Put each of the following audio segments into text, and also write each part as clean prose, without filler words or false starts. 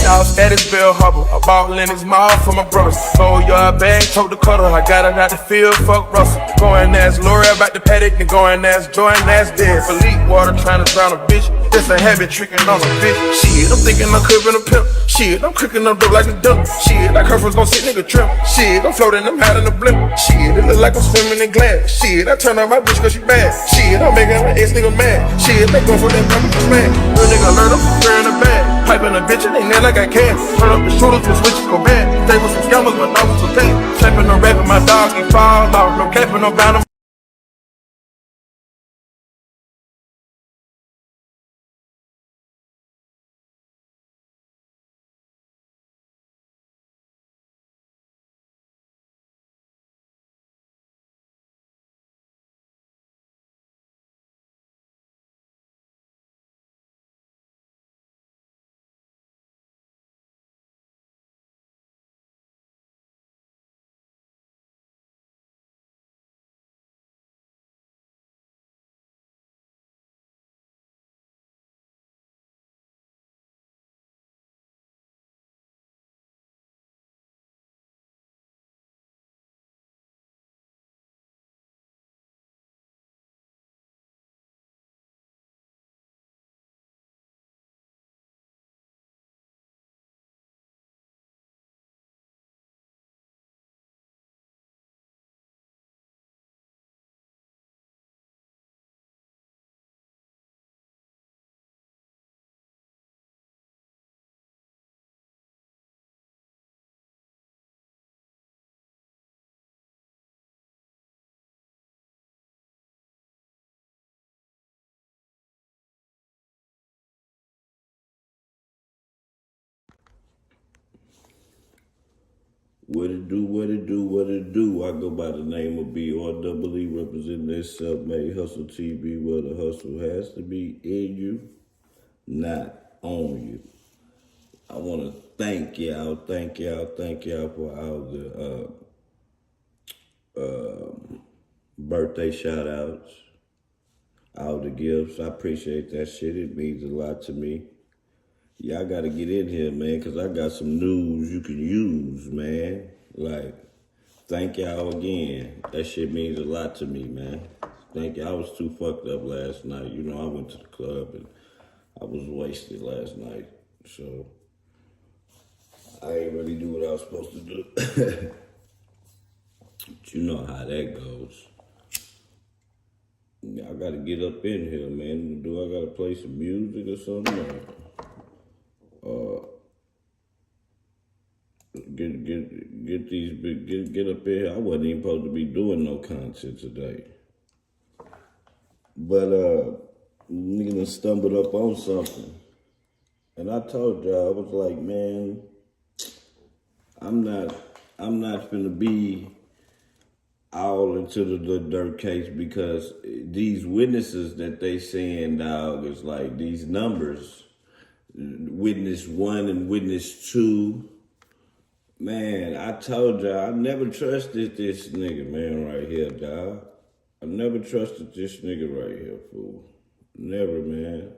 Y'all status Bill Hubble. I bought Lennox Mall for my brothers. 4-yard bag, tote the cutter. I got it out the field, fuck Russell. Going ass Lori about the paddock, and going ass Jordan, ass dead. For leak water, trying to drown a bitch. That's a habit, tricking on a bitch. Shit, I'm thinking I'm clipping a pimp. Shit, I'm cooking up dope like a dump. Shit, like her gon' sit nigga trim. Shit, I'm floating, I'm hot in the blimp. Shit, it look like I'm swimming in glass. Shit, I turn on my bitch cause she bad. Shit, I'm making my ex nigga mad. Shit, they go for that number for man. Real nigga learn them, wearing a bag. Piping a bitch and they nail like I can. Turn up the shooters with switches go bad. Stay with some scammers, but no one's a pay. Slapping no rapping, my dog, he fall off. No capping, no bound. What it do, what it do, what it do. I go by the name of BRWE, representing this self-made hustle TV, where the hustle has to be in you, not on you. I want to thank y'all for all the birthday shout-outs, all the gifts. I appreciate that shit. It means a lot to me. Y'all got to get in here, man, because I got some news you can use, man. Like, thank y'all again. That shit means a lot to me, man. Thank you. I was too fucked up last night. You know, I went to the club and I was wasted last night. So, I ain't really do what I was supposed to do. But you know how that goes. I got to get up in here, man. Do I got to play some music or something? Get up here. I wasn't even supposed to be doing no content today. But nigga done stumbled up on something. And I told y'all, I was like, man, I'm not finna be all into the dirt case, because these witnesses that they saying, dog, is like these numbers. Witness 1 and witness 2. Man, I told y'all, I never trusted this nigga, man, right here, dog. I never trusted this nigga right here, fool. Never, man.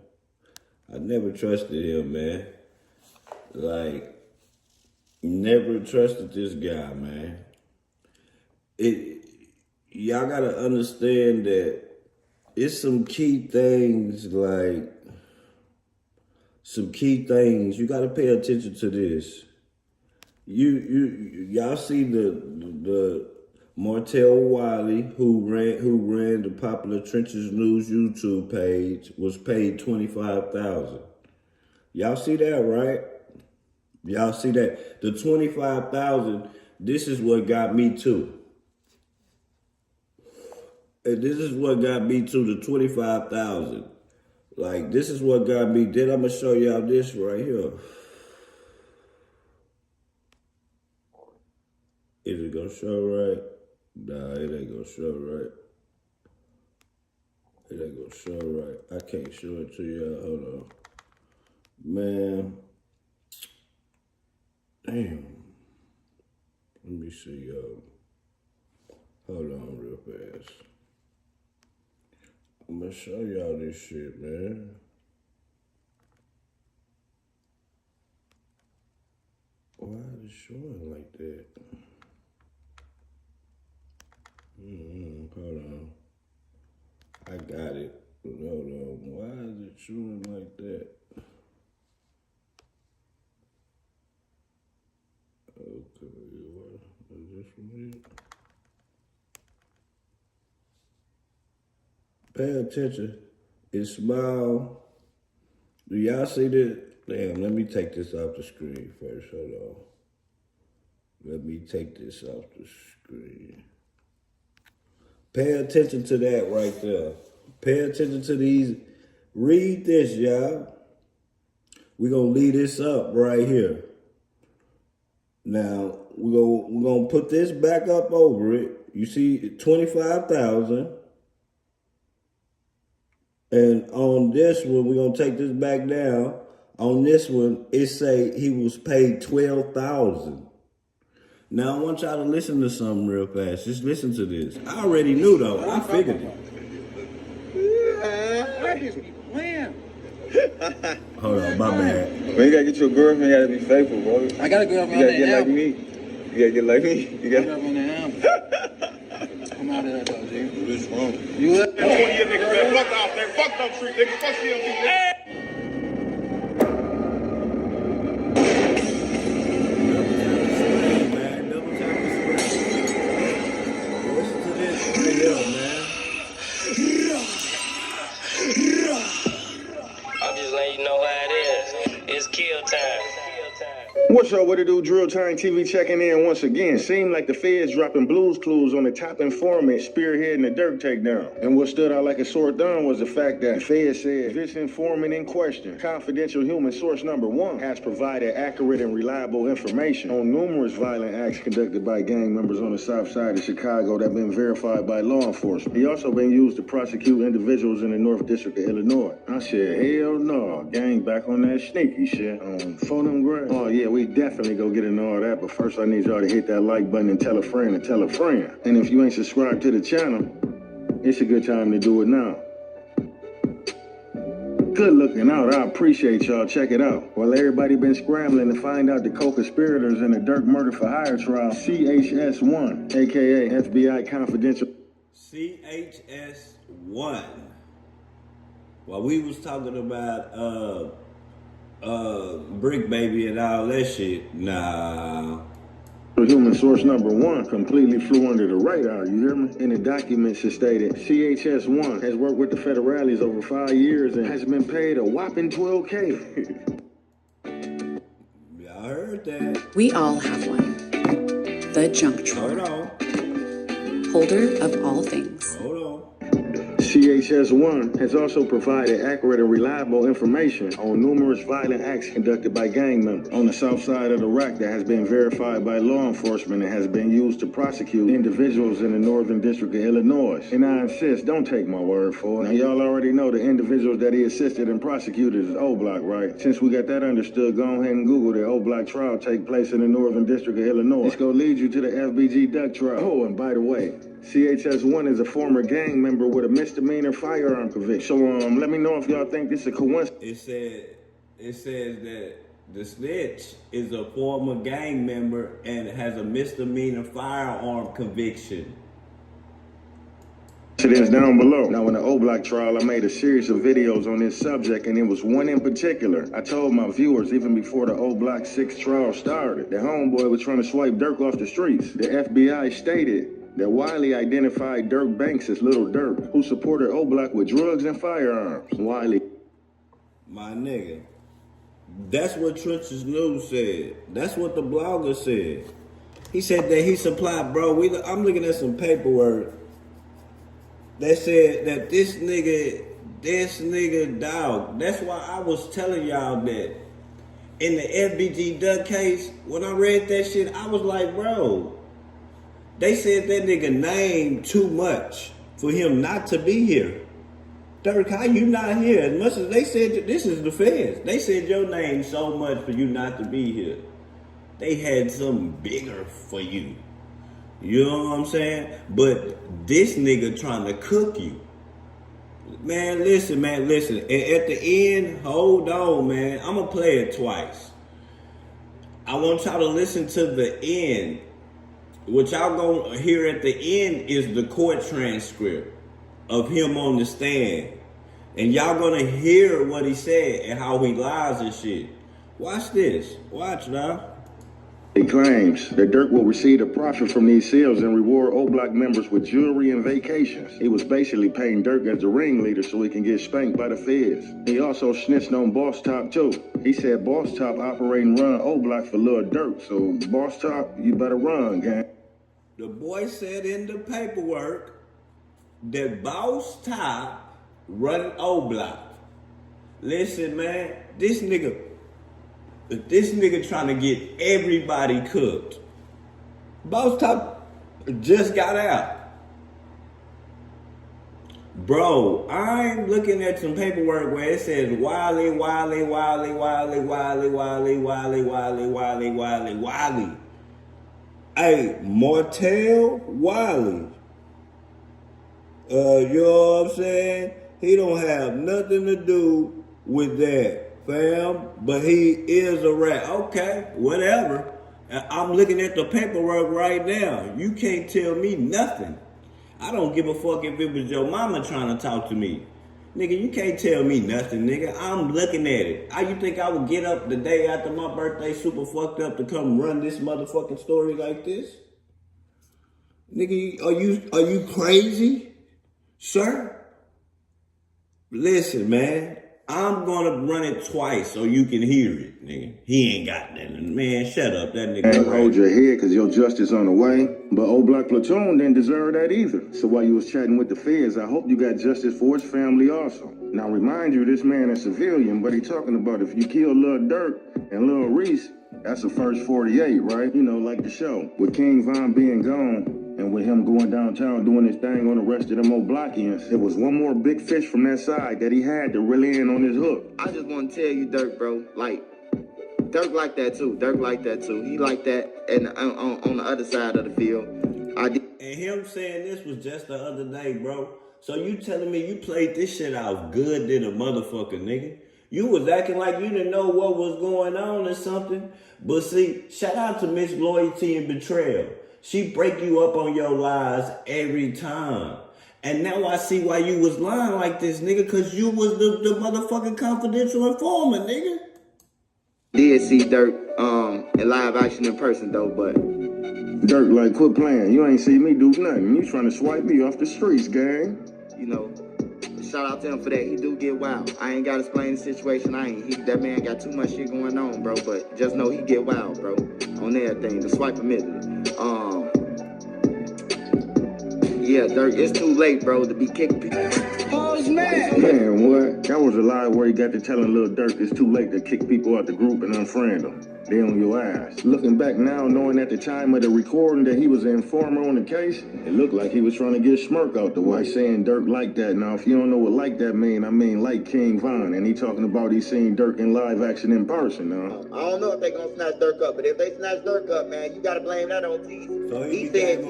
I never trusted him, man. Like, never trusted this guy, man. Y'all gotta understand that it's some key things, like, you gotta pay attention to this. Y'all see the Martell Wiley, who ran the Popular Trenches News YouTube page, was paid $25,000. Y'all see that, right? Y'all see that? The $25,000. This is what got me to. And this is what got me to the $25,000. Like, this is what got me. Then I'm gonna show y'all this right here. Is it gonna show right? Nah, it ain't gonna show right. It ain't gonna show right. I can't show it to y'all. Hold on. Man. Damn. Let me see, y'all. Hold on real fast. I'm gonna show y'all this shit, man. Why is it showing like that? Hold on. I got it. Hold on. Why is it showing like that? Okay, what is this from here? Pay attention. It's small. Do y'all see this? Damn, let me take this off the screen first. Hold on. Let me take this off the screen. Pay attention to that right there. Pay attention to these. Read this, y'all. We're going to leave this up right here. Now, we're gonna put this back up over it. You see 25,000. And on this one, we're going to take this back down. On this one, it say he was paid 12,000. Now, I want y'all to listen to something real fast. Just listen to this. I already knew, though. I figured it. Hold on, my bad. Man, you gotta get you a girlfriend, you gotta be faithful, bro. I got a girlfriend. You gotta get like me. You gotta get like me. You gotta. I'm out of that though, G. What's wrong? You what? 20-year niggas, man. Fuck off, man. Fuck Dump Street, nigga. Fuck CLB, nigga. I'm just letting you know how it is. It's kill time. What's up, what it do? Drill Time TV checking in once again. Seemed like the feds dropping blues clues on the top informant spearheading the Dirk takedown. And what stood out like a sore thumb was the fact that the feds said this informant in question, confidential human source number 1, has provided accurate and reliable information on numerous violent acts conducted by gang members on the south side of Chicago that have been verified by law enforcement. He also been used to prosecute individuals in the North District of Illinois. I said, hell no, gang back on that sneaky shit. Phone them grand. Oh yeah, we definitely go get into all that, but first I need y'all to hit that like button and tell a friend and tell a friend. And if you ain't subscribed to the channel, it's a good time to do it now. Good looking out. I appreciate y'all. Check it out. While everybody been scrambling to find out the co-conspirators in the Dirk murder for hire trial, CHS1, aka FBI Confidential. CHS1. While we was talking about Brick Baby and all that shit, nah. Human source number 1 completely flew under the radar, you hear me? In the documents it stated, CHS1 has worked with the federales over 5 years and has been paid a whopping $12K. Y'all heard that. We all have one. The junk drawer. Hold on. Holder of all things. Hold on. CHS1 has also provided accurate and reliable information on numerous violent acts conducted by gang members on the south side of the rack that has been verified by law enforcement and has been used to prosecute individuals in the Northern District of Illinois. And I insist, don't take my word for it. Now, y'all already know the individuals that he assisted and prosecuted is O-Block, right? Since we got that understood, go ahead and Google the O-Block trial take place in the Northern District of Illinois. It's gonna lead you to the FBG Duck trial. Oh, and by the way, CHS1 is a former gang member with a misdemeanor firearm conviction. So let me know if y'all think this is a coincidence. It says that the Snitch is a former gang member and has a misdemeanor firearm conviction. It's down below. Now, in the O-Block trial, I made a series of videos on this subject, and it was one in particular. I told my viewers, even before the O-Block 6 trial started, the homeboy was trying to swipe Dirk off the streets. The FBI stated that Wiley identified Dirk Banks as Little Dirk, who supported O-Block with drugs and firearms. Wiley. My nigga, that's what Trench's News said. That's what the blogger said. He said that he supplied, bro, I'm looking at some paperwork that said that this nigga, dog. That's why I was telling y'all that in the FBG Duck case, when I read that shit, I was like, bro, they said that nigga name too much for him not to be here. Dirk, how you not here? As much as they said, this is the feds. They said your name so much for you not to be here. They had something bigger for you. You know what I'm saying? But this nigga trying to cook you. Man, listen. And at the end, hold on, man. I'm going to play it twice. I want y'all to listen to the end. What y'all gonna hear at the end is the court transcript of him on the stand. And y'all gonna hear what he said and how he lies and shit. Watch this. Watch now. He claims that Dirk will receive a profit from these sales and reward O Block members with jewelry and vacations. He was basically paying Dirk as the ringleader so he can get spanked by the feds. He also snitched on Boss Top too. He said Boss Top operate and run O Block for Lil Dirk, so Boss Top, you better run, gang. The boy said in the paperwork that Boss Top run O Block. Listen, man, this nigga trying to get everybody cooked. Boss Top just got out. Bro, I'm looking at some paperwork where it says Wiley. Hey, Martell Wiley. You know what I'm saying? He don't have nothing to do with that, fam. But he is a rat. Okay, whatever. I'm looking at the paperwork right now. You can't tell me nothing. I don't give a fuck if it was your mama trying to talk to me. Nigga, you can't tell me nothing, nigga. I'm looking at it. How you think I would get up the day after my birthday super fucked up to come run this motherfucking story like this? Nigga, are you crazy? Sir? Listen, man. I'm gonna run it twice so you can hear it, nigga. He ain't got nothing. Man, shut up, that nigga. And hold your head, cause your justice on the way. But O Block Platoon didn't deserve that either. So while you was chatting with the feds, I hope you got justice for his family also. Now remind you, this man is civilian, but he talking about if you kill Lil Dirk and Lil Reese, that's the first 48, right? You know, like the show. With King Von being gone, and with him going downtown doing his thing on the rest of them old Blockians, it was one more big fish from that side that he had to reel in on his hook. I just want to tell you, Dirk, bro, like, Dirk like that too. Dirk like that too. He like that and on the other side of the field. And him saying this was just the other day, bro. So you telling me you played this shit out good than a motherfucker, nigga? You was acting like you didn't know what was going on or something. But see, shout out to Miss Loyalty and Betrayal. She break you up on your lies every time. And now I see why you was lying like this, nigga, because you was the motherfucking confidential informant, nigga. Did see Dirk in live action in person, though, but... Dirk, like, quit playing. You ain't see me do nothing. You trying to swipe me off the streets, gang. You know, shout out to him for that. He do get wild. I ain't got to explain the situation. That man got too much shit going on, bro, but just know he get wild, bro, on everything. The swipe admitted it. Yeah, Dirk, it's too late, bro, to be kicking people. Man, what? That was a lie where he got to telling Lil Dirk it's too late to kick people out the group and unfriend them. They on your ass. Looking back now, knowing at the time of the recording that he was an informer on the case, it looked like he was trying to get Smirk out the way, saying Dirk like that. Now, if you don't know what like that mean, I mean like King Von, and he talking about he seen Dirk in live action in person, now. I don't know if they gonna snatch Dirk up, but if they snatch Dirk up, man, you gotta blame that on T. So he said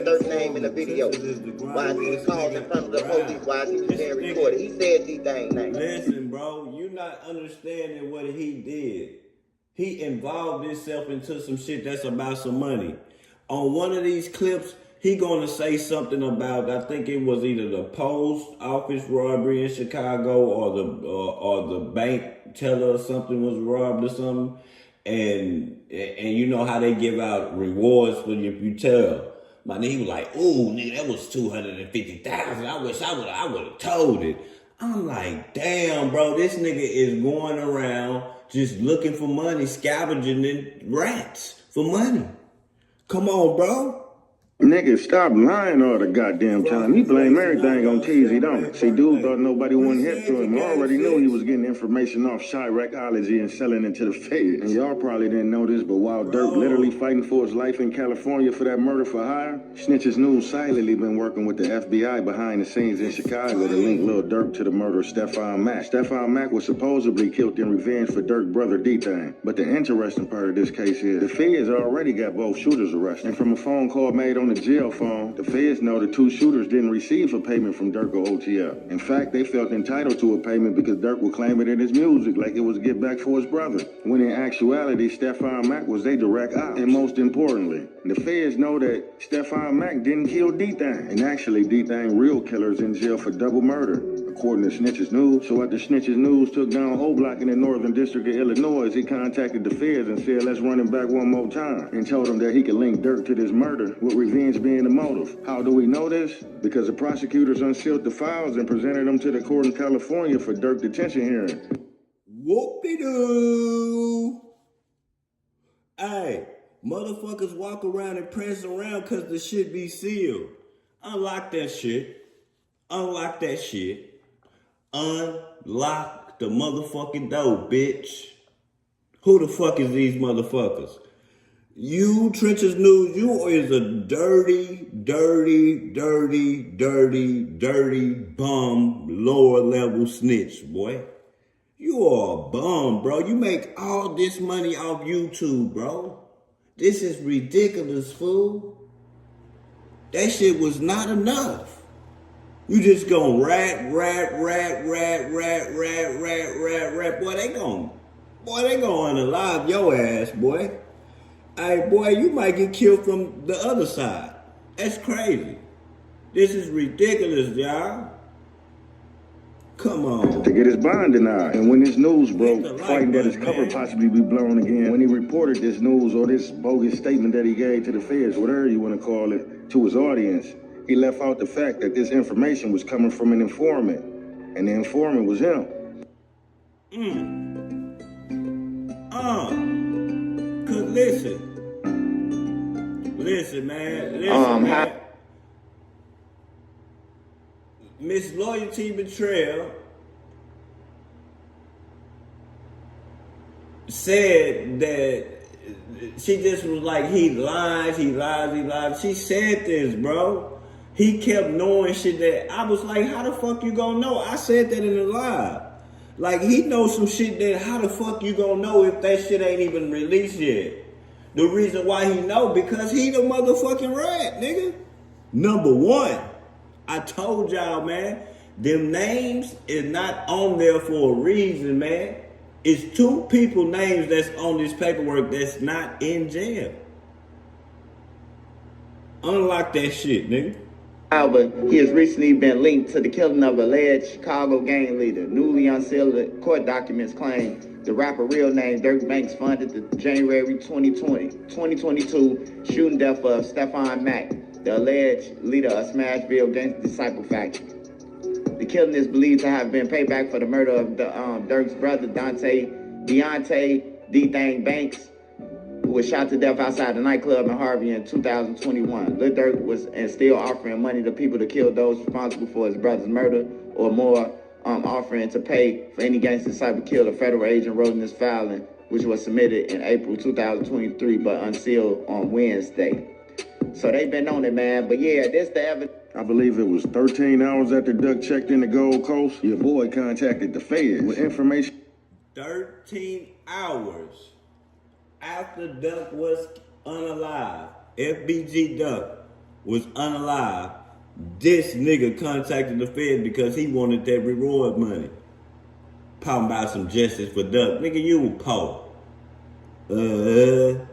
Dirk's name in the video. While he was called in front of the police, while he was being recorded. He said T-Thing name. Listen, bro, you not understanding what he did. He involved himself into some shit that's about some money. On one of these clips, he gonna say something about, I think it was either the post office robbery in Chicago or the bank teller or something was robbed or something. And you know how they give out rewards for if you tell. My nigga was like, ooh, nigga, that was $250,000. I wish I would have told it. I'm like, damn, bro, this nigga is going around just looking for money, scavenging in rats for money. Come on, bro. Nigga, stop lying all the goddamn time. He blame everything on Teasy, don't it? See, dude thought nobody wouldn't hip to him. I already knew he was getting information off Chiracology and selling it to the feds. And y'all probably didn't know this, but while Dirk literally fighting for his life in California for that murder for hire, Snitch's News silently been working with the FBI behind the scenes in Chicago to link Lil Dirk to the murder of Stephon Mack. Stephon Mack was supposedly killed in revenge for Dirk's brother D-Thing. But the interesting part of this case is the feds already got both shooters arrested. And from a phone call made on the jail phone, the feds know the two shooters didn't receive a payment from Dirk or OTF. In fact, they felt entitled to a payment because Dirk would claim it in his music like it was a get back for his brother, when in actuality, Stephon Mack was their direct ops. And most importantly, the feds know that Stephon Mack didn't kill D-Thang, and actually D-Thang real killer's in jail for double murder, according to Snitch's News. So after Snitch's News took down O-Block in the Northern District of Illinois, he contacted the feds and said, let's run him back one more time, and told him that he could link Dirk to this murder, with revenge being the motive. How do we know this? Because the prosecutors unsealed the files and presented them to the court in California for Dirk detention hearing. Whoop-de-doo. Hey, motherfuckers walk around and press around because the shit be sealed. Unlock that shit. Unlock that shit. Unlock the motherfucking door, bitch. Who the fuck is these motherfuckers? You, Trenches News, you is a dirty bum, lower level snitch, boy. You are a bum, bro. You make all this money off YouTube, bro. This is ridiculous, fool. That shit was not enough. You just gonna rat. Boy, they gonna unalive your ass, boy. Hey, boy, you might get killed from the other side. That's crazy. This is ridiculous, y'all. Come on. To get his bond denied. And when this news broke, fighting that his cover possibly be blown again, when he reported this news or this bogus statement that he gave to the feds, whatever you want to call it, to his audience, he left out the fact that this information was coming from an informant, and the informant was him. Cause listen, man. Miss Loyalty Betrayal said that she just was like, he lies. She said this, bro. He kept knowing shit that I was like, how the fuck you gonna know? I said that in the live. Like, he knows some shit that how the fuck you gonna know if that shit ain't even released yet? The reason why he know, because he the motherfucking rat, nigga. Number one, I told y'all, man, them names is not on there for a reason, man. It's two people names that's on this paperwork that's not in jail. Unlock that shit, nigga. However, he has recently been linked to the killing of alleged Chicago gang leader. Newly unsealed court documents claim the rapper real name Dirk Banks funded the January 2022 shooting death of Stephon Mack, the alleged leader of Smashville Gang Disciple faction. The killing is believed to have been payback for the murder of Dirk's brother, Deontay D-Thang Banks, who was shot to death outside the nightclub in Harvey in 2021. Lil Dirk was and still offering money to people to kill those responsible for his brother's murder, or more, offering to pay for any gangster disciple killed. A federal agent wrote in this filing, which was submitted in April 2023, but unsealed on Wednesday. So they've been on it, man. But yeah, this the evidence. I believe it was 13 hours after Duck checked in the Gold Coast, your boy contacted the feds with information. 13 hours after Duck was unalive, FBG Duck was unalive, this nigga contacted the feds because he wanted that reward money. Talking about some justice for Duck. Nigga, you were poor. You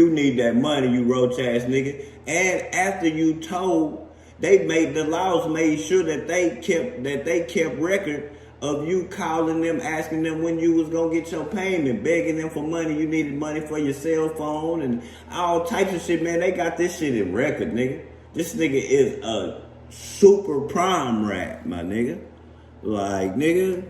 need that money, you roach ass nigga. And after you told, the laws made sure that they kept record of you calling them, asking them when you was gonna get your payment, begging them for money. You needed money for your cell phone and all types of shit, man. They got this shit in record, nigga. This nigga is a super prime rat, my nigga. Like, nigga.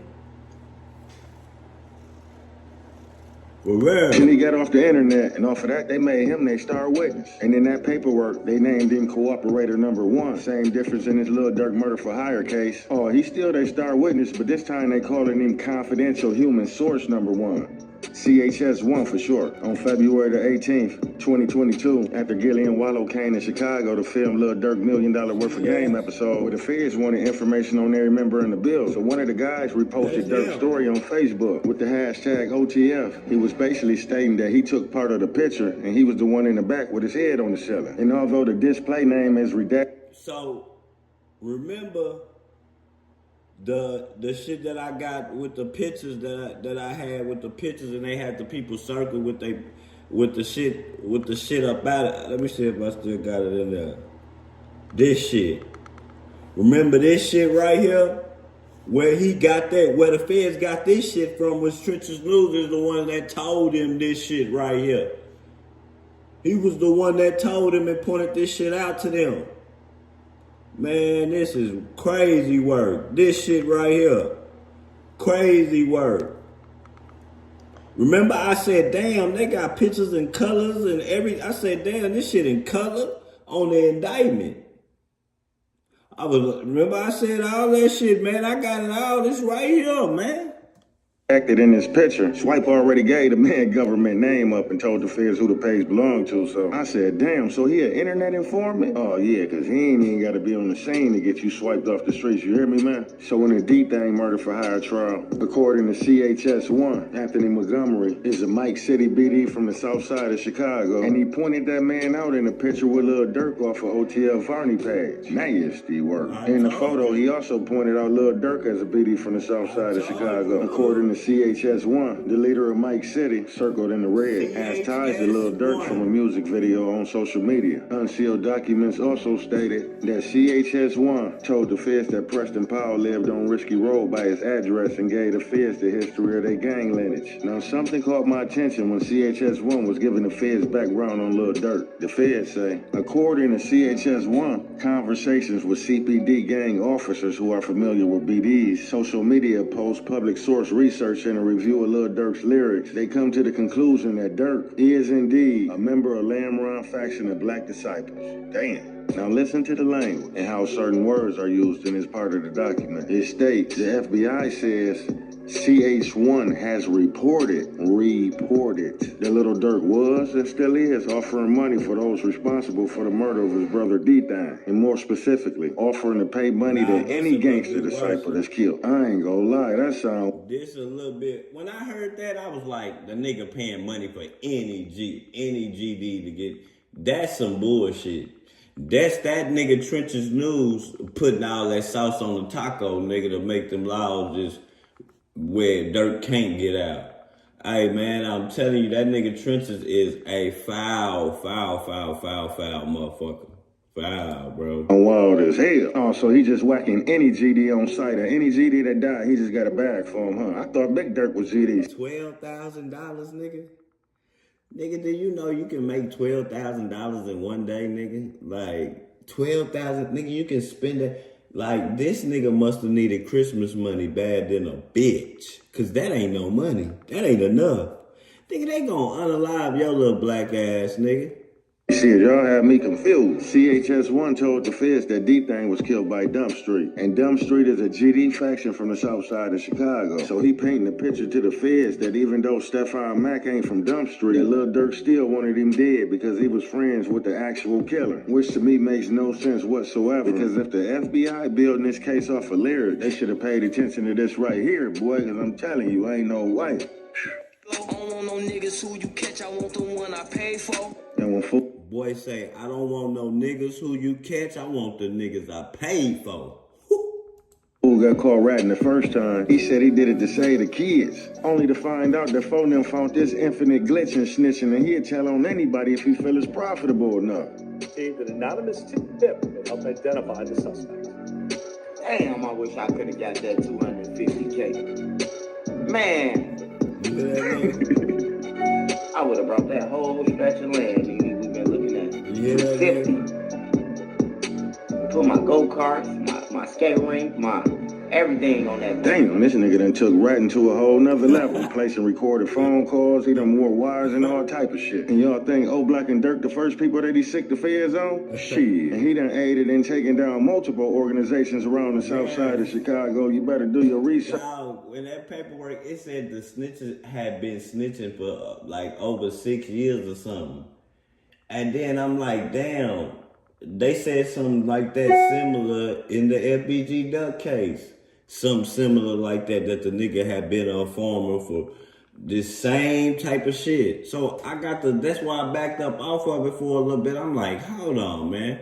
And he got off the internet, and off of that, they made him their star witness. And in that paperwork, they named him cooperator number 1. Same difference in his Lil Durk murder for hire case. Oh, he's still their star witness, but this time they calling him confidential human source number 1. CHS1 for short. On February the 18th, 2022, after Gillian Wallow came to Chicago to film Lil Durk $1 Million Worth of Game episode, where the feds wanted information on every member in the bill. So one of the guys reposted Durk's story on Facebook with the hashtag OTF. He was basically stating that he took part of the picture and he was the one in the back with his head on the ceiling. And although the display name is redacted. So remember the shit that I got with the pictures that I had with the pictures, and they had the people circle with the shit up at it. Let me see if I still got it in there. This shit. Remember this shit right here? Where he got that, where the feds got this shit from was Trench's News is the one that told him this shit right here. He was the one that told him and pointed this shit out to them. Man, this is crazy work. This shit right here. Crazy work. Remember I said, damn, they got pictures and colors and I said, damn, this shit in color on the indictment. Remember I said all that shit, man. I got it all. This right here, man. Acted in this picture. Swipe already gave the man government name up and told the feds who the page belonged to. So I said, damn, so he an internet informant? Oh yeah, cause he ain't even gotta be on the scene to get you swiped off the streets. You hear me, man? So in the D-Thing murder for hire trial, according to CHS1, Anthony Montgomery is a Mike City BD from the south side of Chicago. And he pointed that man out in a picture with Lil Durk off of OTL Varney page. Nasty work. In the photo, he also pointed out Lil Durk as a BD from the south side of Chicago. According to CHS1, the leader of Mike City, circled in the red, has ties to Lil Durk from a music video on social media. Unsealed documents also stated that CHS1 told the feds that Preston Powell lived on Risky Road by his address and gave the feds the history of their gang lineage. Now, something caught my attention when CHS1 was giving the feds background on Lil Durk. The feds say, according to CHS1, conversations with CPD gang officers who are familiar with BD's social media posts public source research and a review of Lil Durk's lyrics, they come to the conclusion that Durk is indeed a member of Lamron faction of Black Disciples. Damn. Now listen to the language and how certain words are used in this part of the document. It states, the FBI says, CH1 has reported that Lil Durk was and still is offering money for those responsible for the murder of his brother D-Thing, and more specifically, offering to pay money to any gangster disciple that's killed. I ain't gonna lie, that sound... This a little bit, when I heard that, I was like, the nigga paying money for any GD to get, that's some bullshit. That's that nigga Trench's News putting all that sauce on the taco, nigga, to make them laws just where Durk can't get out. Hey, man, I'm telling you, that nigga Trench's is a foul motherfucker. Foul, bro. Wild as hell. Oh, so he just whacking any GD on sight, or any GD that died, he just got a bag for him, huh? I thought Big Durk was GD. $12,000, nigga? Nigga, do you know you can make $12,000 in one day, nigga? Like, 12,000, nigga, you can spend it. Like, this nigga must have needed Christmas money bad than a bitch. Cause that ain't no money. That ain't enough. Nigga, they gonna unalive your little black ass, nigga. Shit, y'all have me confused. CHS1 told the feds that D-Thing was killed by Dump Street. And Dump Street is a GD faction from the south side of Chicago. So he painting a picture to the feds that even though Stephon Mack ain't from Dump Street, that Lil Durk still wanted him dead because he was friends with the actual killer. Which to me makes no sense whatsoever. Because if the FBI building this case off of lyrics, they should have paid attention to this right here, boy. Because I'm telling you, ain't no way. I don't want no niggas who you catch, I want the one I pay for. And when boy say, I don't want no niggas who you catch, I want the niggas I paid for. Who got caught ratting the first time, he said he did it to save the kids. Only to find out that phone them found this infinite glitch in snitching, and he'd tell on anybody if he feel it's profitable enough. Received an anonymous tip that helped identify the suspect. Damn, I wish I could have got that 250K. Man. I would have brought that whole stretch of land we've been looking at. 250. Put my go-karts, my skate rink, my everything on that. Damn, this nigga done took ratting to a whole nother level. Placing recorded phone calls, he done wore wires and all type of shit. And y'all think Black and Dirk the first people that he sicked the feds on? Shit. And he done aided in taking down multiple organizations around the south side of Chicago. You better do your research. Now, in that paperwork, it said the snitches had been snitching for like over 6 years or something. And then I'm like, damn, they said something like that similar in the FBG Duck case. Something similar like that the nigga had been a farmer for this same type of shit. So that's why I backed up off of it for a little bit. I'm like, hold on, man.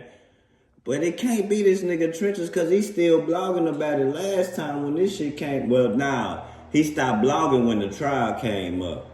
But it can't be this nigga Trenches because he's still blogging about it last time when this shit came. Well, now, he stopped blogging when the trial came up.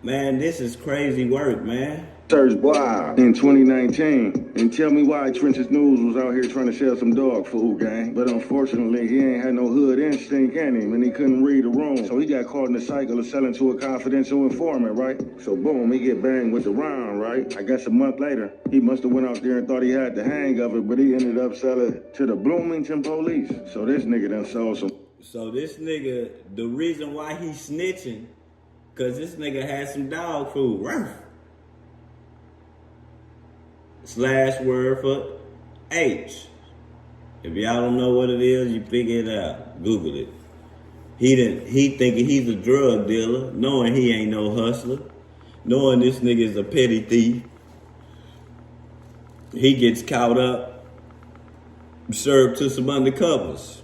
Man, this is crazy work, man. Search boy in 2019 and tell me why Trenches News was out here trying to sell some dog food, gang. But unfortunately, he ain't had no hood instinct in him and he couldn't read the room. So he got caught in the cycle of selling to a confidential informant, right? So boom, he get banged with the round, right? I guess a month later, he must have went out there and thought he had the hang of it, but he ended up selling to the Bloomington police. So this nigga done sold some. So this nigga, the reason why he's snitching, because this nigga had some dog food. Slash word for H. If y'all don't know what it is, you figure it out. Google it. He thinking he's a drug dealer, knowing he ain't no hustler, knowing this nigga is a petty thief. He gets caught up, served to some undercovers.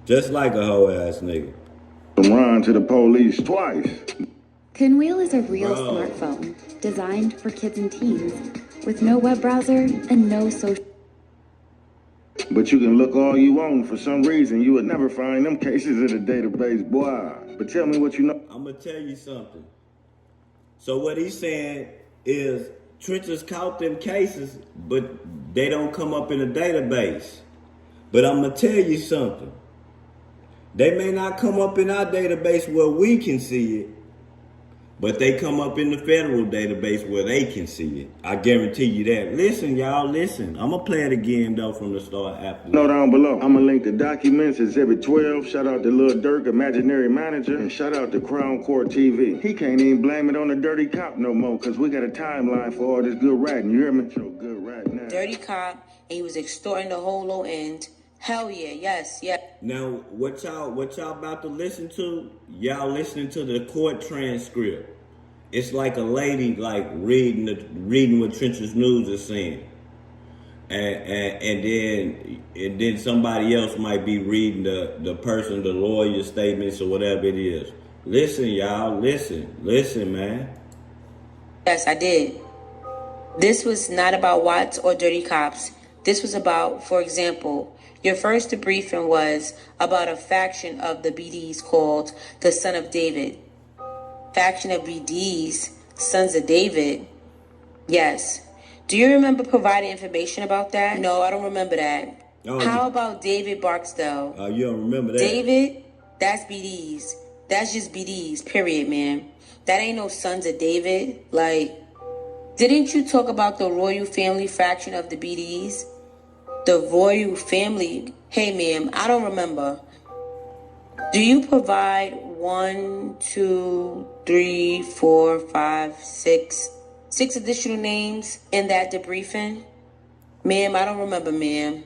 Just like a hoe ass nigga. Run to the police twice. Pinwheel is a real smartphone designed for kids and teens with no web browser and no social. But you can look all you want. For some reason, you would never find them cases in the database, boy. But tell me what you know. I'm going to tell you something. So what he's saying is Trenches caught them cases, but they don't come up in the database. But I'm going to tell you something. They may not come up in our database where we can see it, but they come up in the federal database where they can see it. I guarantee you that. Listen, y'all, listen. I'm going to play it again, though, from the start after. No, down below. I'm going to link the documents, Exhibit 12. Shout out to Lil Durk, Imaginary Manager. And shout out to Crown Court TV. He can't even blame it on the dirty cop no more, because we got a timeline for all this good ratting. You hear me? So good ratting now. Dirty cop, and he was extorting the whole low end. Hell yeah, yes, yeah. Now, what y'all about to listen to? Y'all listening to the court transcript. It's like a lady like reading what Trenches News is saying, and then somebody else might be reading the lawyer statements or whatever it is. Listen, y'all, listen, man. Yes, I did. This was not about Watts or dirty cops. This was about, for example, your first debriefing was about a faction of the BDs called the Son of David. Faction of BDs, Sons of David. Yes. Do you remember providing information about that? No, I don't remember that. Oh, how about David Barksdale? Oh, you don't remember that? David, that's BDs. That's just BDs, period, man. That ain't no Sons of David. Like, didn't you talk about the royal family faction of the BDs? The royal family. Hey, ma'am, I don't remember. Do you provide 1, 2, 3, 4, 5, 6 additional names in that debriefing? Ma'am, I don't remember, ma'am.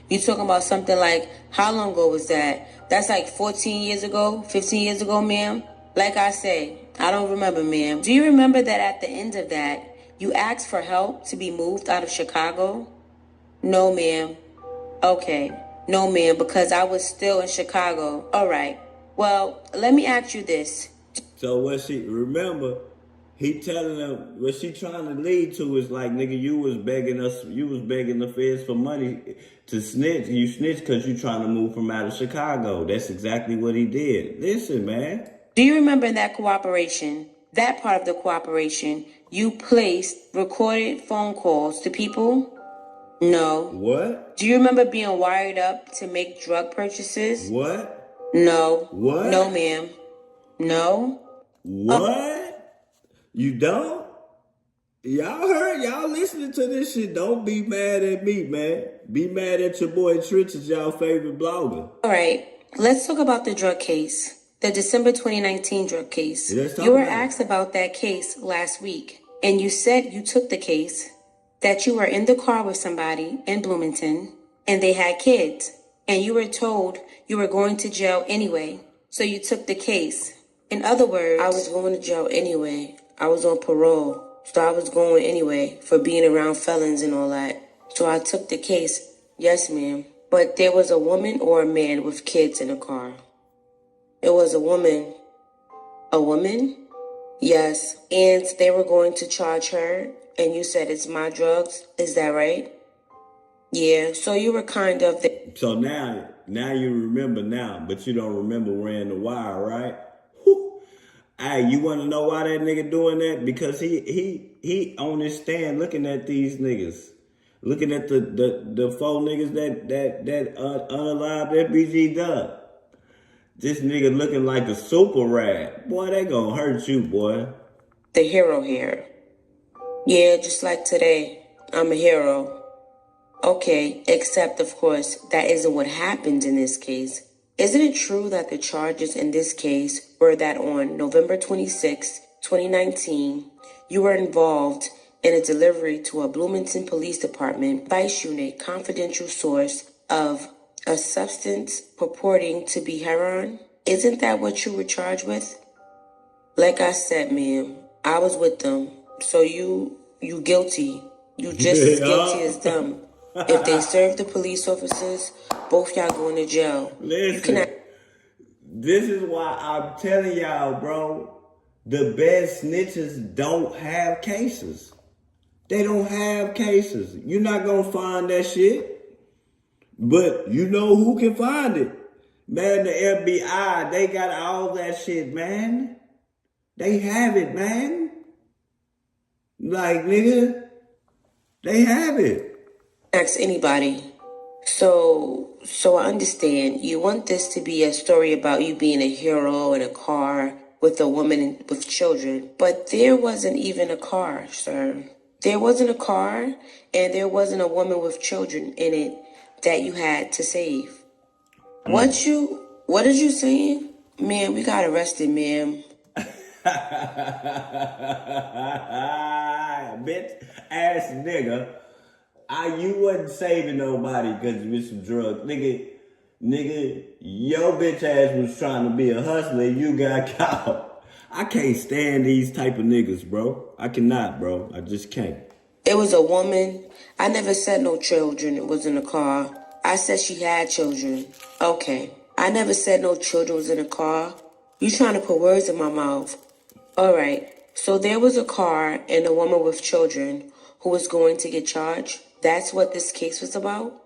You talking about something like, how long ago was that? That's like 14 years ago, 15 years ago, ma'am. Like I say, I don't remember, ma'am. Do you remember that at the end of that, you asked for help to be moved out of Chicago? No, ma'am. Okay. No, ma'am, because I was still in Chicago. All right. Well, let me ask you this. So what he telling them, what she trying to lead to is like, nigga, you was begging the feds for money to snitch. You snitched because you trying to move from out of Chicago. That's exactly what he did. Listen, man. Do you remember in that cooperation, that part of the cooperation, you placed recorded phone calls to people? No. What? Do you remember being wired up to make drug purchases? What? No. What? No, ma'am. No. What? You don't? Y'all heard, y'all listening to this shit. Don't be mad at me, man. Be mad at your boy Trench, is y'all favorite blogger. All right, let's talk about the drug case, the December 2019 drug case. Let's talk You were about it. asked about that case last week, and you said you took the case, that you were in the car with somebody in Bloomington, and they had kids, and you were told you were going to jail anyway, so you took the case. In other words, I was going to jail anyway. I was on parole, so I was going anyway for being around felons and all that. So I took the case. Yes, ma'am. But there was a woman or a man with kids in the car. It was a woman. A woman? Yes. And they were going to charge her, and you said it's my drugs. Is that right? Yeah. So you were kind of... So now you remember now, but you don't remember wearing the wire, right? Hey, you want to know why that nigga doing that? Because he on his stand looking at these niggas. Looking at the four niggas that unalived FBG Dub. This nigga looking like a super rat. Boy, they gonna hurt you, boy. The hero here. Yeah, just like today. I'm a hero. Okay, except of course, that isn't what happened in this case. Isn't it true that the charges in this case were that on November 26, 2019, you were involved in a delivery to a Bloomington Police Department Vice Unit confidential source of a substance purporting to be heroin? Isn't that what you were charged with? Like I said, ma'am, I was with them. So you guilty. You just as guilty as them. If they serve the police officers, both y'all going to jail. Listen, this is why I'm telling y'all, bro, the best snitches don't have cases. They don't have cases. You're not going to find that shit. But you know who can find it. Man, the FBI, they got all that shit, man. They have it, man. Like, nigga, they have it. Ask anybody. So I understand. You want this to be a story about you being a hero in a car with a woman with children. But there wasn't even a car, sir. There wasn't a car, and there wasn't a woman with children in it that you had to save. What did you say? Ma'am, we got arrested, ma'am. Bitch ass nigga. You wasn't saving nobody because you was some drugs. Nigga, your bitch ass was trying to be a hustler and you got caught. I can't stand these type of niggas, bro. I cannot, bro. I just can't. It was a woman. I never said no children was in the car. I said she had children. Okay. I never said no children was in the car. You trying to put words in my mouth. All right. So there was a car and a woman with children who was going to get charged. That's what this case was about?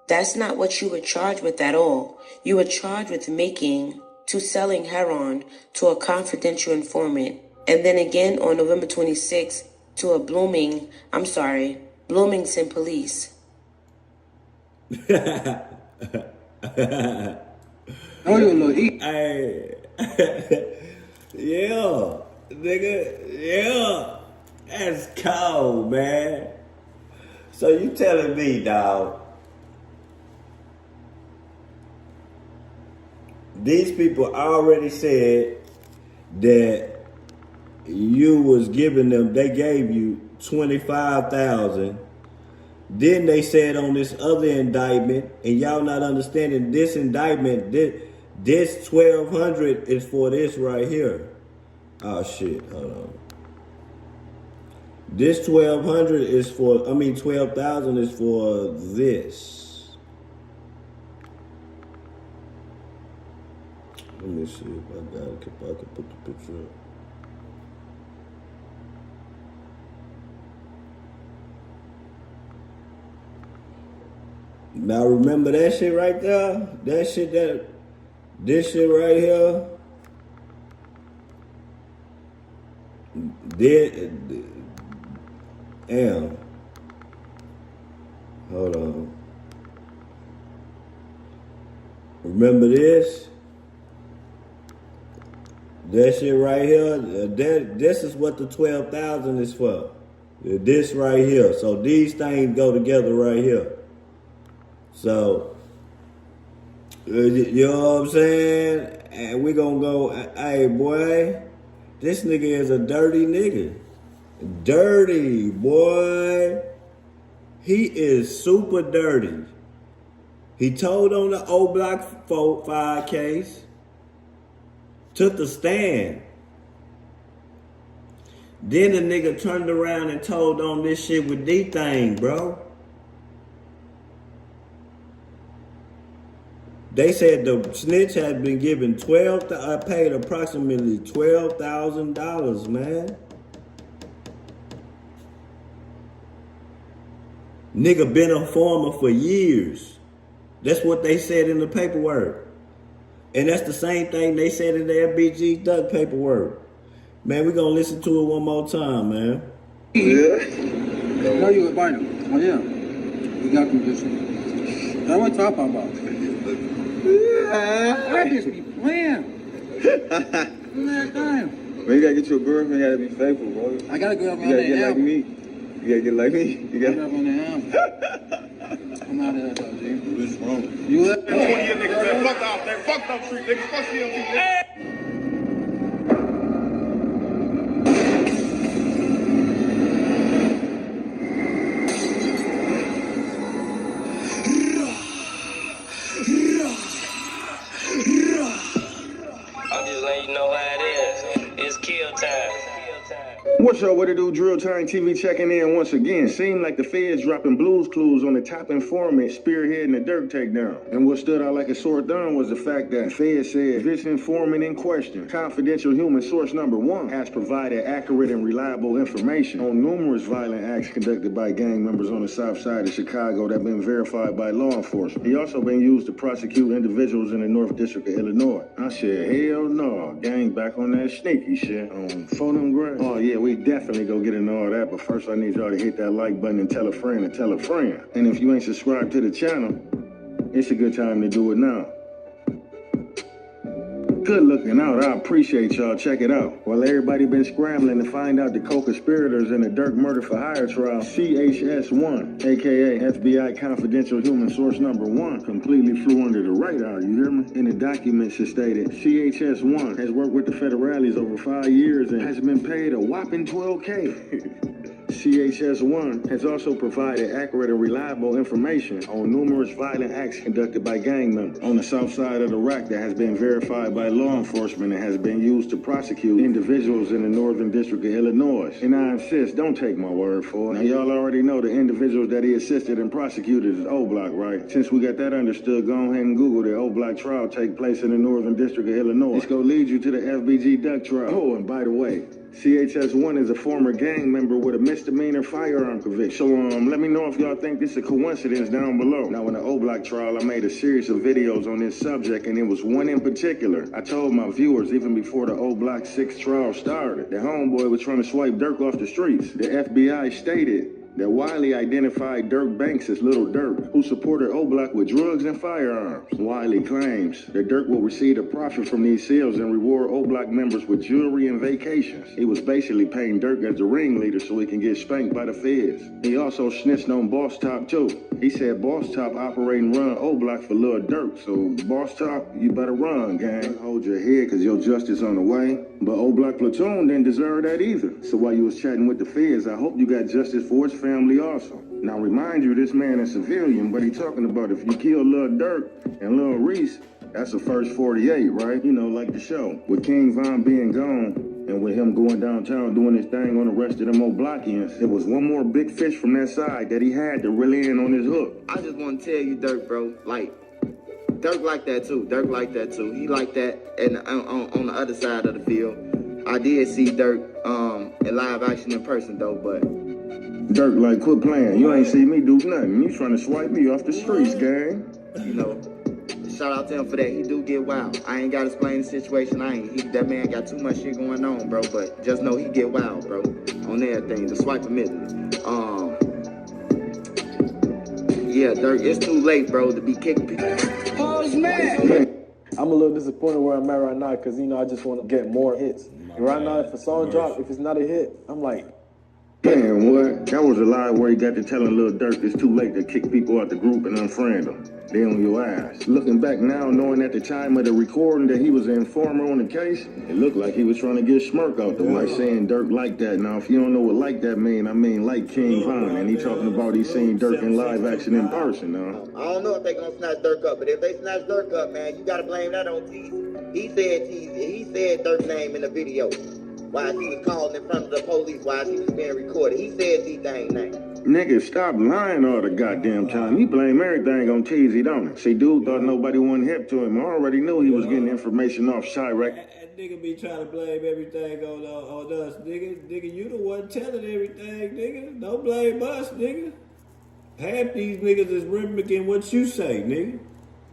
That's not what you were charged with at all. You were charged with selling heroin to a confidential informant. And then again on November 26th to a Bloomington police. Hey. Yeah, nigga, yeah. That's cold, man. So you telling me, dog, these people already said that you was giving them, they gave you $25,000. Then they said on this other indictment, and y'all not understanding this indictment, this 1,200 is for this right here. Oh shit, hold on. This 1,200 is for, 12,000 is for this. Let me see if I got it, if I can put the picture up. Now remember that shit right there? This shit right here. Damn. Hold on. Remember this? That shit right here, this is what the 12,000 is for. This right here. So these things go together right here. So, you know what I'm saying? And we gonna go, hey boy, this nigga is a dirty nigga. Dirty, boy. He is super dirty. He told on the O Block 5 case. Took the stand. Then the nigga turned around and told on this shit with D-Thing, bro. They said the snitch had been given paid approximately $12,000, man. Nigga been a farmer for years. That's what they said in the paperwork. And that's the same thing they said in the FBG Duck paperwork. Man, we gonna listen to it one more time, man. Yeah. No, you would buy them. Oh, yeah. You got them this one. That's what I'm talking about. I just be playing. Man, you gotta get you a girlfriend, you gotta be faithful, bro. I gotta go up on You the gotta get like me. You gotta get like me. You gotta get up on the helm. I'm out of there, though, G. What's wrong? You up? That's one of your niggas that fucked off. That fucked up street, niggas. Fuck CLT, nigga. I'm just letting you know how it is. It's kill time. What's up, what it do? Drill Time TV checking in once again. Seemed like the feds dropping blues clues on the top informant spearheading the Dirk takedown. And what stood out like a sore thumb was the fact that feds said this informant in question, confidential human source number 1, has provided accurate and reliable information on numerous violent acts conducted by gang members on the south side of Chicago that have been verified by law enforcement. He also been used to prosecute individuals in the North District of Illinois. I said, hell no, gang back on that sneaky shit on Phone Grass. Oh yeah, we definitely go get into all that, but first I need y'all to hit that like button and tell a friend and tell a friend. And if you ain't subscribed to the channel, it's a good time to do it now. Good looking out. I appreciate y'all. Check it out. While everybody been scrambling to find out the co-conspirators in the Dirk murder for hire trial, CHS1, aka FBI confidential human source number 1, completely flew under the radar, you hear me? In the documents it stated, CHS1 has worked with the federales over 5 years and has been paid a whopping $12K. CHS1 has also provided accurate and reliable information on numerous violent acts conducted by gang members on the south side of the rack that has been verified by law enforcement and has been used to prosecute individuals in the Northern District of Illinois. And I insist, don't take my word for it. Now y'all already know the individuals that he assisted and prosecuted is O-Block, right? Since we got that understood, go ahead and Google the O-Block trial take place in the Northern District of Illinois. It's gonna lead you to the FBG Duck trial. Oh, and by the way, CHS1 is a former gang member with a misdemeanor firearm conviction. So let me know if y'all think this is a coincidence down below. Now in the O-Block trial, I made a series of videos on this subject, and it was one in particular. I told my viewers even before the O-Block 6 trial started, the homeboy was trying to swipe Dirk off the streets. The FBI stated that Wiley identified Dirk Banks as Little Dirk, who supported O-Block with drugs and firearms. Wiley claims that Dirk will receive a profit from these sales and reward O-Block members with jewelry and vacations. He was basically paying Dirk as the ringleader so he can get spanked by the feds. He also snitched on Boss Top too. He said Boss Top operate and run O-Block for Lil Dirk, so Boss Top, you better run, gang. Hold your head, cause your justice on the way. But O-Block Platoon didn't deserve that either. So while you was chatting with the feds, I hope you got justice for his family also. Now remind you, this man is civilian, but he talking about if you kill Lil Dirk and Lil Reese, that's the first 48, right? You know, like the show. With King Von being gone, and with him going downtown doing his thing on the rest of them O-Blockians, there was one more big fish from that side that he had to reel in on his hook. I just want to tell you, Dirk, bro, like, Dirk like that too. Dirk like that too. He like that and on the other side of the field. I did see Dirk in live action in person though, but Dirk like, quit playing. You ain't see me do nothing. You trying to swipe me off the streets, gang. you know, shout out to him for that. He do get wild. I ain't gotta explain the situation. That man got too much shit going on, bro. But just know he get wild, bro. On everything. The swipe admitted. Yeah, Dirk, it's too late, bro, to be kicking people. Oh, man. I'm a little disappointed where I'm at right now because, I just want to get more hits. And right now, if a song drop, if it's not a hit, I'm like, Man, what? That was a lie where he got to telling Lil Durk it's too late to kick people out the group and unfriend them. They on your ass. Looking back now, knowing at the time of the recording that he was an informer on the case, it looked like he was trying to get Smirk out the way, saying Durk like that. Now, if you don't know what like that mean, I mean like King Von, and he talking about he seen Durk in live action in person, now. I don't know if they gonna snatch Durk up, but if they snatch Durk up, man, you gotta blame that on Teezy. He said Durk's name in the video while he was calling in front of the police while he was being recorded. He said D-Thang name. Nigga, stop lying all the goddamn time. He blame everything on Teezy, don't he? See, dude thought nobody wasn't hip to him. I already knew he was getting information off Chirac. That nigga be trying to blame everything on us, nigga. Nigga, you the one telling everything, nigga. Don't blame us, nigga. Half these niggas is mimicking what you say, nigga.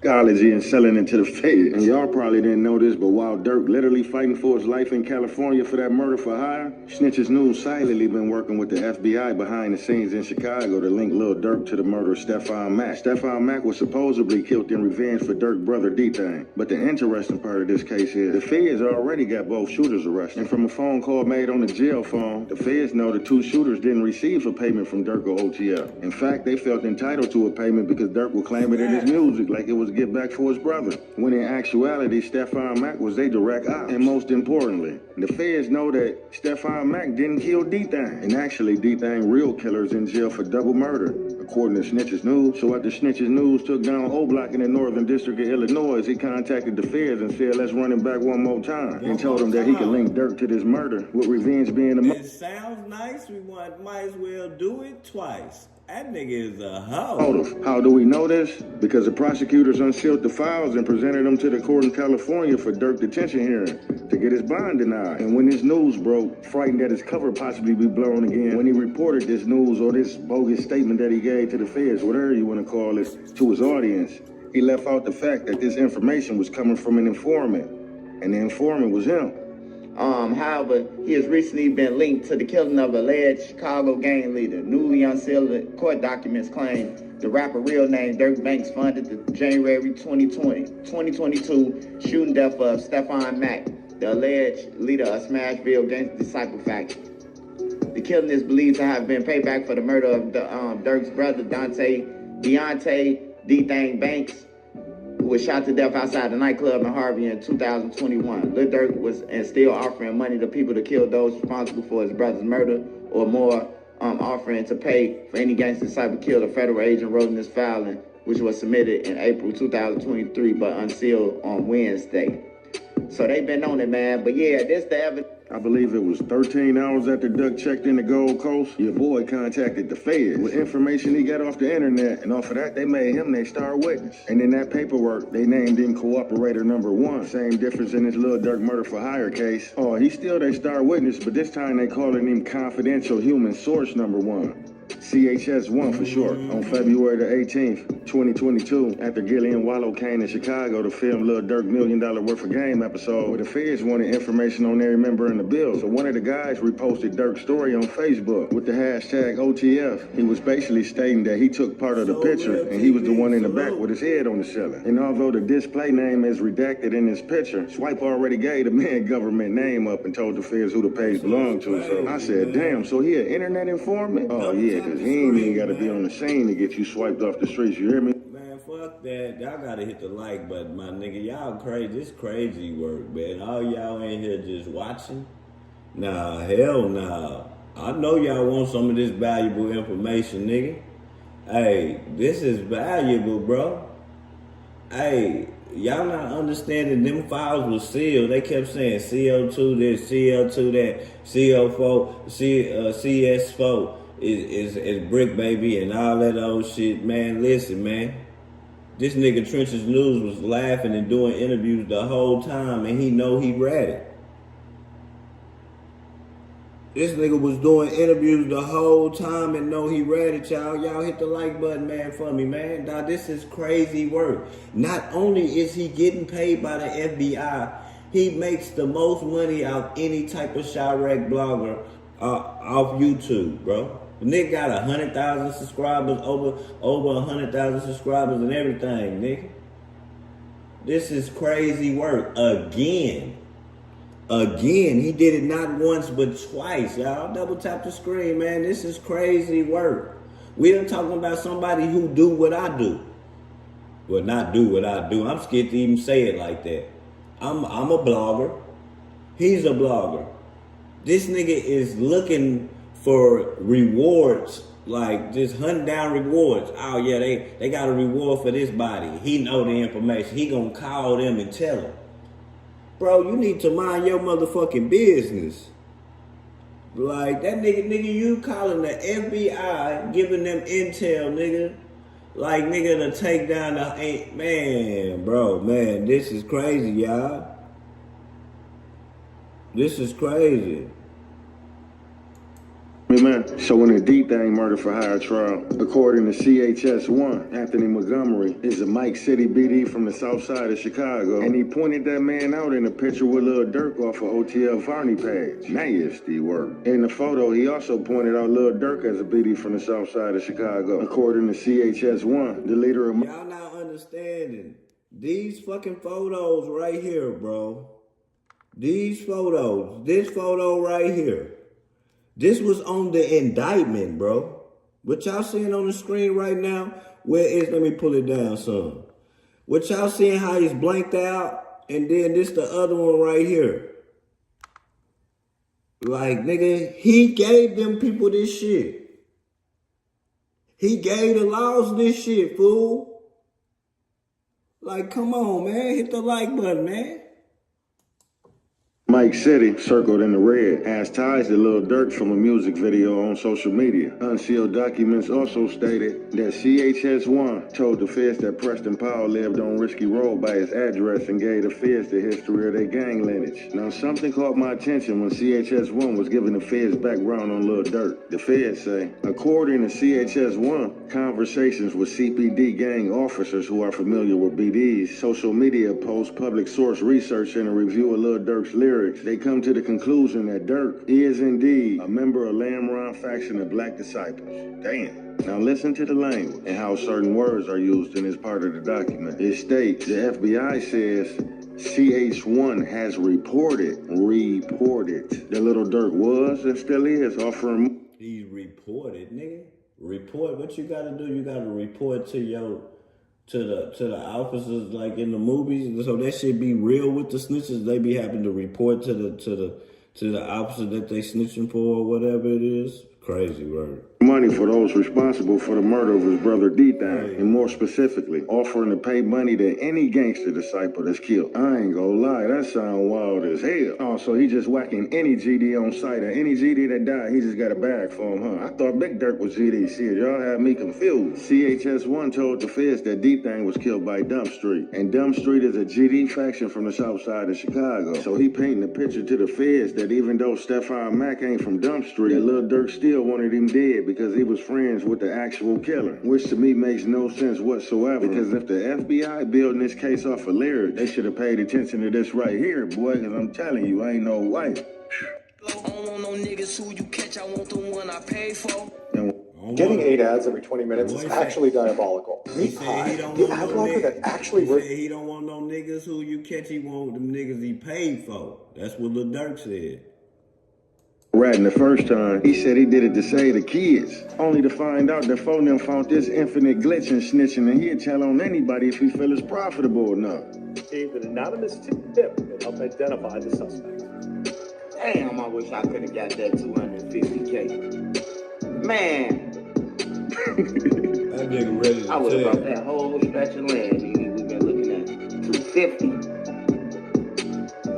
Psychology and selling it to the feds. And y'all probably didn't know this, but while Durk literally fighting for his life in California for that murder for hire, Snitch's News silently been working with the FBI behind the scenes in Chicago to link Lil Durk to the murder of Stephon Mack. Stephon Mack was supposedly killed in revenge for Durk's brother D-Thang. But the interesting part of this case is the feds already got both shooters arrested. And from a phone call made on the jail phone, the feds know the two shooters didn't receive a payment from Durk or OTF. In fact, they felt entitled to a payment because Durk would claim it in his music like it was get back for his brother, when in actuality, Stephon Mack was their direct ops. And most importantly, the feds know that Stephon Mack didn't kill D-Thang. And actually, D-Thang real killer is in jail for double murder, according to Snitch's News. So after Snitch's News took down O-Block in the Northern District of Illinois, he contacted the feds and said, let's run him back one more time. And told him that he could link Durk to this murder, with revenge being the It sounds nice. Might as well do it twice. That nigga is a hoe. motive. How do we know this? Because the prosecutors unsealed the files and presented them to the court in California for Durk detention hearing to get his bond denied. And when this news broke, frightened that his cover possibly be blown again, when he reported this news or this bogus statement that he gave to the feds, whatever you want to call it, to his audience, he left out the fact that this information was coming from an informant, and the informant was him. However, he has recently been linked to the killing of alleged Chicago gang leader. Newly unsealed court documents claim the rapper real name Dirk Banks funded the January 2022 shooting death of Stephon Mack, the alleged leader of Smashville Gang Disciple faction. The killing is believed to have been payback for the murder of Dirk's brother Deontay D-Thang Banks, who was shot to death outside the nightclub in Harvey in 2021. Lil Durk was and still offering money to people to kill those responsible for his brother's murder, or more, offering to pay for any gangster disciple killed. A federal agent wrote in this filing, which was submitted in April 2023 but unsealed on Wednesday. So they've been on it, man. But yeah, this the evidence. I believe it was 13 hours after Duck checked in the Gold Coast, your boy contacted the feds with information he got off the internet, and off of that, they made him their star witness. And in that paperwork, they named him cooperator number 1. Same difference in this Lil Durk murder for hire case. Oh, he's still their star witness, but this time they calling him confidential human source number 1. CHS1 for short. On February the 18th, 2022, after Gillian Wallow came to Chicago to film Lil Durk $1 Million Worth of Game episode, where the feds wanted information on every member in the bill. So one of the guys reposted Durk's story on Facebook with the hashtag OTF. He was basically stating that he took part of the picture and he was the one in the back with his head on the ceiling. And although the display name is redacted in his picture, Swipe already gave the man government name up and told the feds who the page belonged to. So I said, damn, so he an internet informant? Oh yeah, because he ain't even got to be on the scene to get you swiped off the streets, you hear me? Man, fuck that. Y'all gotta hit the like button, my nigga. Y'all crazy. This crazy work, man. All y'all in here just watching? Nah, hell nah. I know y'all want some of this valuable information, nigga. Hey, this is valuable, bro. Hey, y'all not understanding them files was sealed. They kept saying CO2 this, CO2 that, CO4, CS4 is brick, baby, and all that old shit. Man, listen, man. This nigga Trench's News was laughing and doing interviews the whole time, and he know he read it. This nigga was doing interviews the whole time and know he read it, y'all. Y'all hit the like button, man, for me, man. Now, this is crazy work. Not only is he getting paid by the FBI, he makes the most money out any type of Chirac blogger off YouTube, bro. The nigga got 100,000 subscribers, over 100,000 subscribers and everything, nigga. This is crazy work. Again. Again, he did it not once but twice, y'all. Double tap the screen, man. This is crazy work. We are talking about somebody who do what I do. Well, not do what I do. I'm scared to even say it like that. I'm a blogger. He's a blogger. This nigga is looking for rewards, like just hunting down rewards. Oh yeah, they got a reward for this body. He know the information. He gonna call them and tell them. Bro, you need to mind your motherfucking business. Like that nigga, you calling the FBI, giving them intel, nigga. Like nigga to take down the man, bro, man, this is crazy, y'all. This is crazy. Man, so in the D-Thing murder for hire trial, according to CHS1, Anthony Montgomery is a Mike City BD from the south side of Chicago, and he pointed that man out in a picture with Lil Durk off of OTL Varney page. Nasty work. In the photo, he also pointed out Lil Durk as a BD from the south side of Chicago. According to CHS1, the leader of... Y'all not understanding. These fucking photos right here, bro. These photos. This photo right here. This was on the indictment, bro. What y'all seeing on the screen right now, let me pull it down some. What y'all seeing how he's blanked out, and then this the other one right here. Like, nigga, he gave them people this shit. He gave the laws this shit, fool. Like, come on, man. Hit the like button, man. Mike City, circled in the red, has ties to Lil Durk from a music video on social media. Unsealed documents also stated that CHS1 told the feds that Preston Powell lived on Risky Road by his address and gave the feds the history of their gang lineage. Now, something caught my attention when CHS1 was giving the feds background on Lil Durk. The feds say, according to CHS1, conversations with CPD gang officers who are familiar with BDs, social media posts, public source research, and a review of Lil Durk's lyrics, they come to the conclusion that Durk is indeed a member of Lamron faction of Black Disciples. Damn. Now listen to the language and how certain words are used in this part of the document. It states, the FBI says CH1 has reported that Little Durk was and still is offering... He reported, nigga. Report. What you gotta do? You gotta report to the officers like in the movies, so that shit be real with the snitches. They be having to report to the officer that they snitching for or whatever it is. Crazy word. Money for those responsible for the murder of his brother D-Thing, and more specifically, offering to pay money to any gangster disciple that's killed. I ain't gonna lie, that sound wild as hell. Oh, so he just whacking any GD on sight, or any GD that died, he just got a bag for him, huh? I thought Big Durk was GD. Shit, y'all had me confused. CHS1 told the feds that D-Thing was killed by Dump Street, and Dump Street is a GD faction from the south side of Chicago. So he painting a picture to the feds that even though Stephon Mack ain't from Dump Street, that Lil Durk still wanted him dead because he was friends with the actual killer, which to me makes no sense whatsoever, because if the FBI building this case off of lyrics, they should have paid attention to this right here, boy, because I'm telling you, I ain't no wife. I don't want no niggas who you catch, I want the one I pay for. Getting 8 ads every 20 minutes is actually diabolical. He said he don't the want ad no blocker niggas. that actually He said he don't want no niggas who you catch. He want them niggas he paid for. That's what Lil Durk said. Ratting the first time, he said he did it to save the kids, only to find out that phone them found this infinite glitch and snitching, and he'd tell on anybody if he feel it's profitable enough. received an anonymous tip that helped identify the suspect. Damn, I wish I could have got that 250K. Man. That nigga ready to I would have tell. brought that whole stretch of land we've been looking at. 250.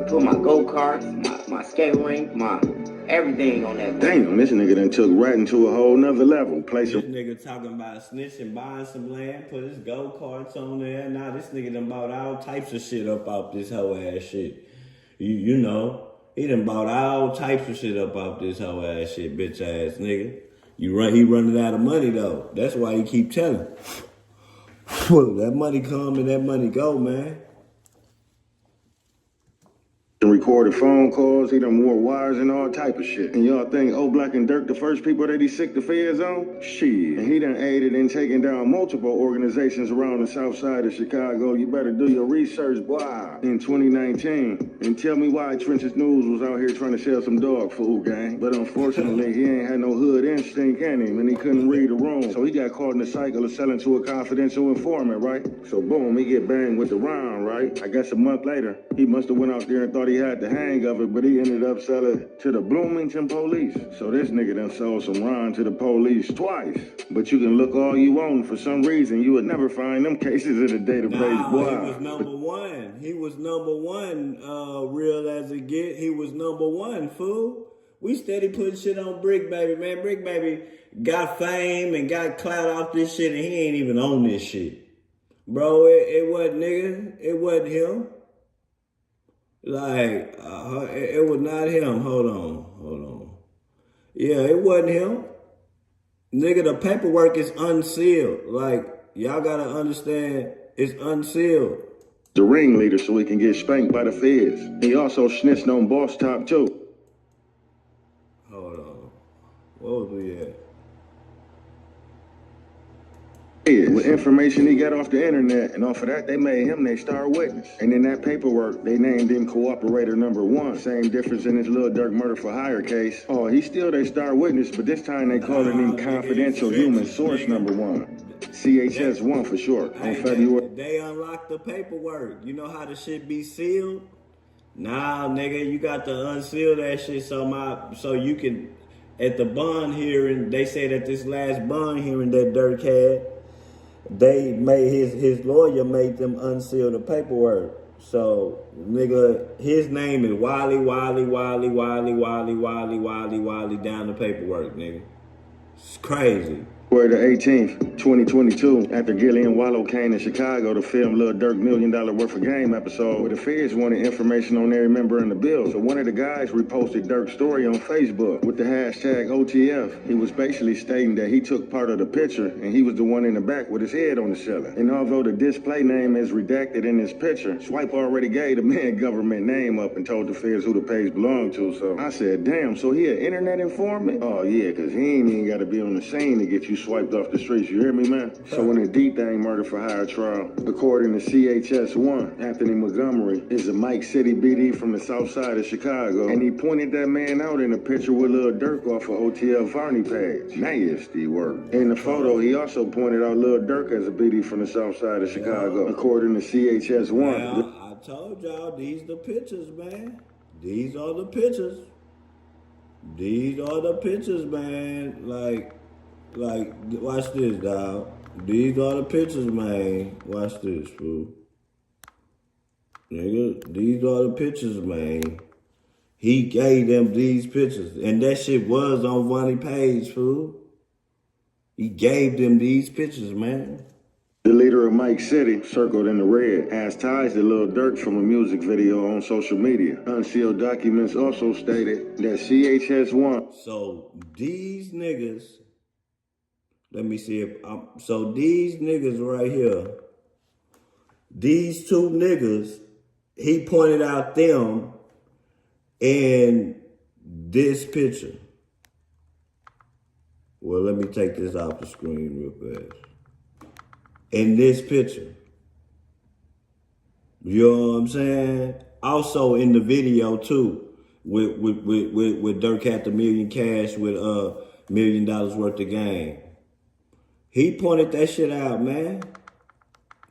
Put my go-karts, my skate rink, my everything on that. Damn, this nigga done took ratting to a whole nother level. This nigga talking about snitching, buying some land, put his go-karts on there. Now this nigga done bought all types of shit up off this whole ass shit. You know, he done bought all types of shit up off this whole ass shit, bitch ass nigga. He running out of money though. That's why he keep telling. That money come and that money go, man. and recorded phone calls. He done wore wires and all type of shit. And y'all think Black and Dirk the first people that he sicked the feds on? Shit. And he done aided in taking down multiple organizations around the south side of Chicago. You better do your research, boy. In 2019. And tell me why Trenches News was out here trying to sell some dog food, gang. But unfortunately, he ain't had no hood instinct in him, and he couldn't read the room. So he got caught in the cycle of selling to a confidential informant, right? So boom, he get banged with the round, right? I guess a month later, he must have went out there and thought he had the hang of it, but he ended up selling to the Bloomington police. So this nigga done sold some round to the police twice. But you can look all you want. For some reason, you would never find them cases in the database, boy. He was number one. He was number one, real as it get. He was number one, fool. We steady putting shit on Brick Baby, man. Brick Baby got fame and got clout off this shit, and he ain't even on this shit. Bro, it wasn't, nigga. It wasn't him. Like, it was not him. Hold on. Yeah, it wasn't him. Nigga, the paperwork is unsealed. Like, y'all gotta understand, it's unsealed. The ringleader so he can get spanked by the feds. He also snitched on Boss Top, too. Hold on. What was we at? With information he got off the internet, and off of that, they made him their star witness. And in that paperwork, they named him cooperator number 1. Same difference in his Lil Durk murder for hire case. Oh, he's still their star witness, but this time they calling him confidential human source number 1. CHS1 for short. On February. They unlocked the paperwork. You know how the shit be sealed? Nah, nigga, you got to unseal that shit so you can, at the bond hearing, they say that this last bond hearing that Durk had, they made his lawyer made them unseal the paperwork. So, nigga, his name is Wally down the paperwork, nigga. It's crazy. February the 18th, 2022, after Gillian Wallow came to Chicago to film Lil Durk $1 Million Worth of Game episode, where the feds wanted information on every member in the bill. So one of the guys reposted Durk's story on Facebook with the hashtag OTF. He was basically stating that he took part of the picture and he was the one in the back with his head on the ceiling. And although the display name is redacted in this picture, Swipe already gave the man government name up and told the feds who the page belonged to. So I said, damn, so he an internet informant? Oh yeah, cause he ain't even gotta be on the scene to get you swiped off the streets, you hear me, man? So in the D-Thing murder for hire trial, according to CHS1, Anthony Montgomery is a Mike City BD from the south side of Chicago, and he pointed that man out in a picture with Lil Durk off of OTL Varney page. Nasty work. In the photo, he also pointed out Lil Durk as a BD from the south side of Chicago, according to CHS1. Now, I told y'all, these the pictures, man. These are the pictures. These are the pictures, man. Like, watch this, dog. These are the pictures, man. Watch this, fool. Nigga, these are the pictures, man. He gave them these pictures. And that shit was on Vonnie page, fool. He gave them these pictures, man. The leader of Mike City, circled in the red, has ties to Lil Durk from a music video on social media. Unsealed documents also stated that CHS1. So these niggas, let me see if so these niggas right here, these two niggas, he pointed out them in this picture. Well, let me take this off the screen real fast. In this picture. You know what I'm saying? Also in the video too, with Durk had the million cash with $1 million worth of game. He pointed that shit out, man.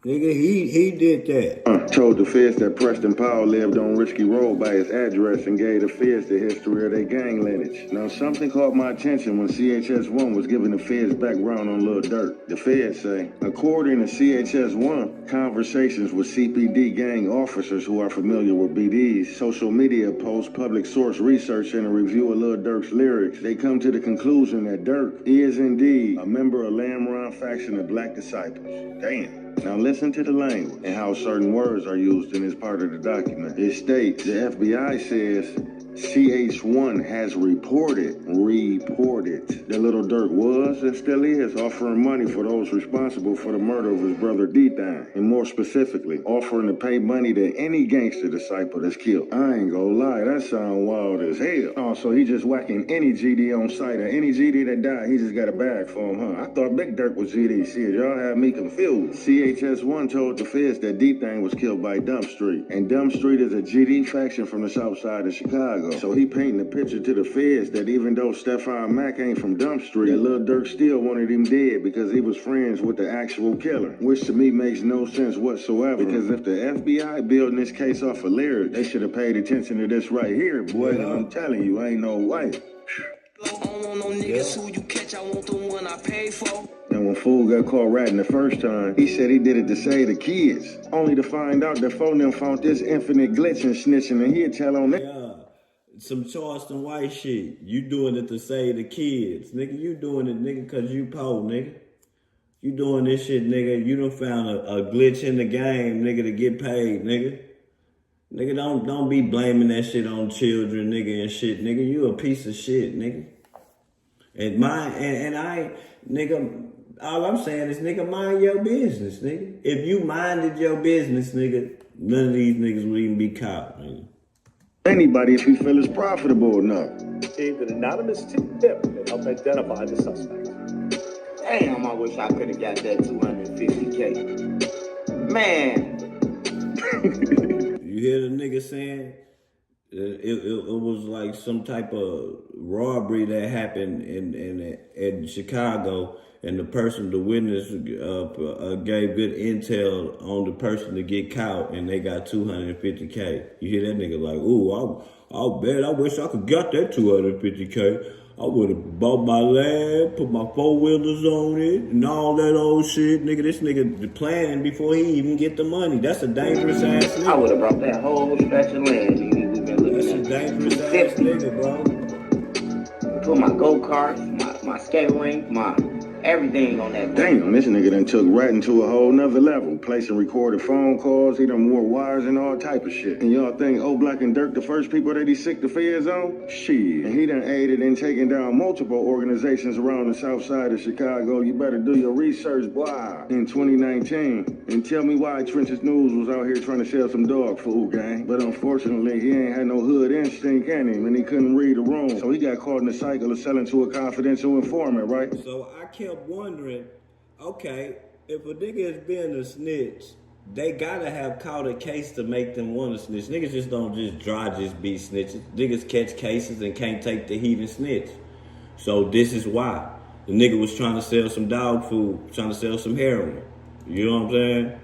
Nigga, he did that. Told the feds that Preston Powell lived on Risky Road by his address and gave the feds the history of their gang lineage. Now, something caught my attention when CHS1 was giving the feds background on Lil Durk. The feds say, according to CHS1, conversations with CPD gang officers who are familiar with BDs, social media posts, public source research, and a review of Lil Durk's lyrics, they come to the conclusion that Durk is indeed a member of Lamron faction of Black Disciples. Damn. Now listen to the language and how certain words are used in this part of the document. It states, the FBI says, CH1 has reported that Little Dirk was and still is offering money for those responsible for the murder of his brother D-Thang, and more specifically, offering to pay money to any gangster disciple that's killed. I ain't gonna lie, that sound wild as hell. Oh, so he just whacking any GD on sight, or any GD that died, he just got a bag for him, huh? I thought Big Dirk was GD. Shit, y'all had me confused. CHS1 told the feds that D-Thang was killed by Dump Street, and Dump Street is a GD faction from the south side of Chicago. So he painting a picture to the feds that even though Stefan Mack ain't from Dump Street, that Lil Durk still wanted him dead because he was friends with the actual killer, which to me makes no sense whatsoever. Because if the FBI building this case off of lyrics, they should have paid attention to this right here, boy. And I'm telling you, ain't no way. I don't want no niggas who you catch, I want the one I pay for. And when Fool got caught ratting the first time, he said he did it to save the kids, only to find out that phone them found this infinite glitch and snitching, and he'd tell on that. Yeah. Some Charleston White shit. You doing it to save the kids. Nigga, you doing it, nigga, because you poor, nigga. You doing this shit, nigga. You done found a glitch in the game, nigga, to get paid, nigga. Nigga, don't be blaming that shit on children, nigga, and shit. Nigga, you a piece of shit, nigga. And nigga, all I'm saying is, nigga, mind your business, nigga. If you minded your business, nigga, none of these niggas would even be caught, nigga. Anybody if you feel it's profitable enough. Received an anonymous tip that helped identify the suspect. Damn, I wish I could have got that 250K. Man. You hear the nigga saying it was like some type of robbery that happened in Chicago, and the witness gave good intel on the person to get caught, and they got 250K. You hear that nigga like, ooh, I'll bet I wish I could got that 250K. I would have bought my land, put my 4-wheelers on it, and all that old shit. Nigga, this nigga planning before he even get the money. That's a dangerous ass nigga. I would have brought that whole stretch of land we've been looking That's at. a dangerous ass nigga, bro. Put my go-karts, my skate rink, my everything on that. Damn, this nigga done took ratting to a whole nother level. Placing recorded phone calls, he done wore wires and all type of shit. And y'all think O-Block and Dirk the first people that he sicked the feds on? Shit. And he done aided in taking down multiple organizations around the south side of Chicago. You better do your research, boy. In 2019. And tell me why Trenches News was out here trying to sell some dog food, gang. But unfortunately, he ain't had no hood instinct in him, and he couldn't read the room. So he got caught in the cycle of selling to a confidential informant, right? So I kept wondering, okay, if a nigga is being a snitch, they gotta have caught a case to make them want to snitch. Niggas just don't just be snitches. Niggas catch cases and can't take the heat and snitch. So this is why. The nigga was trying to sell some dog food, trying to sell some heroin. You know what I'm saying?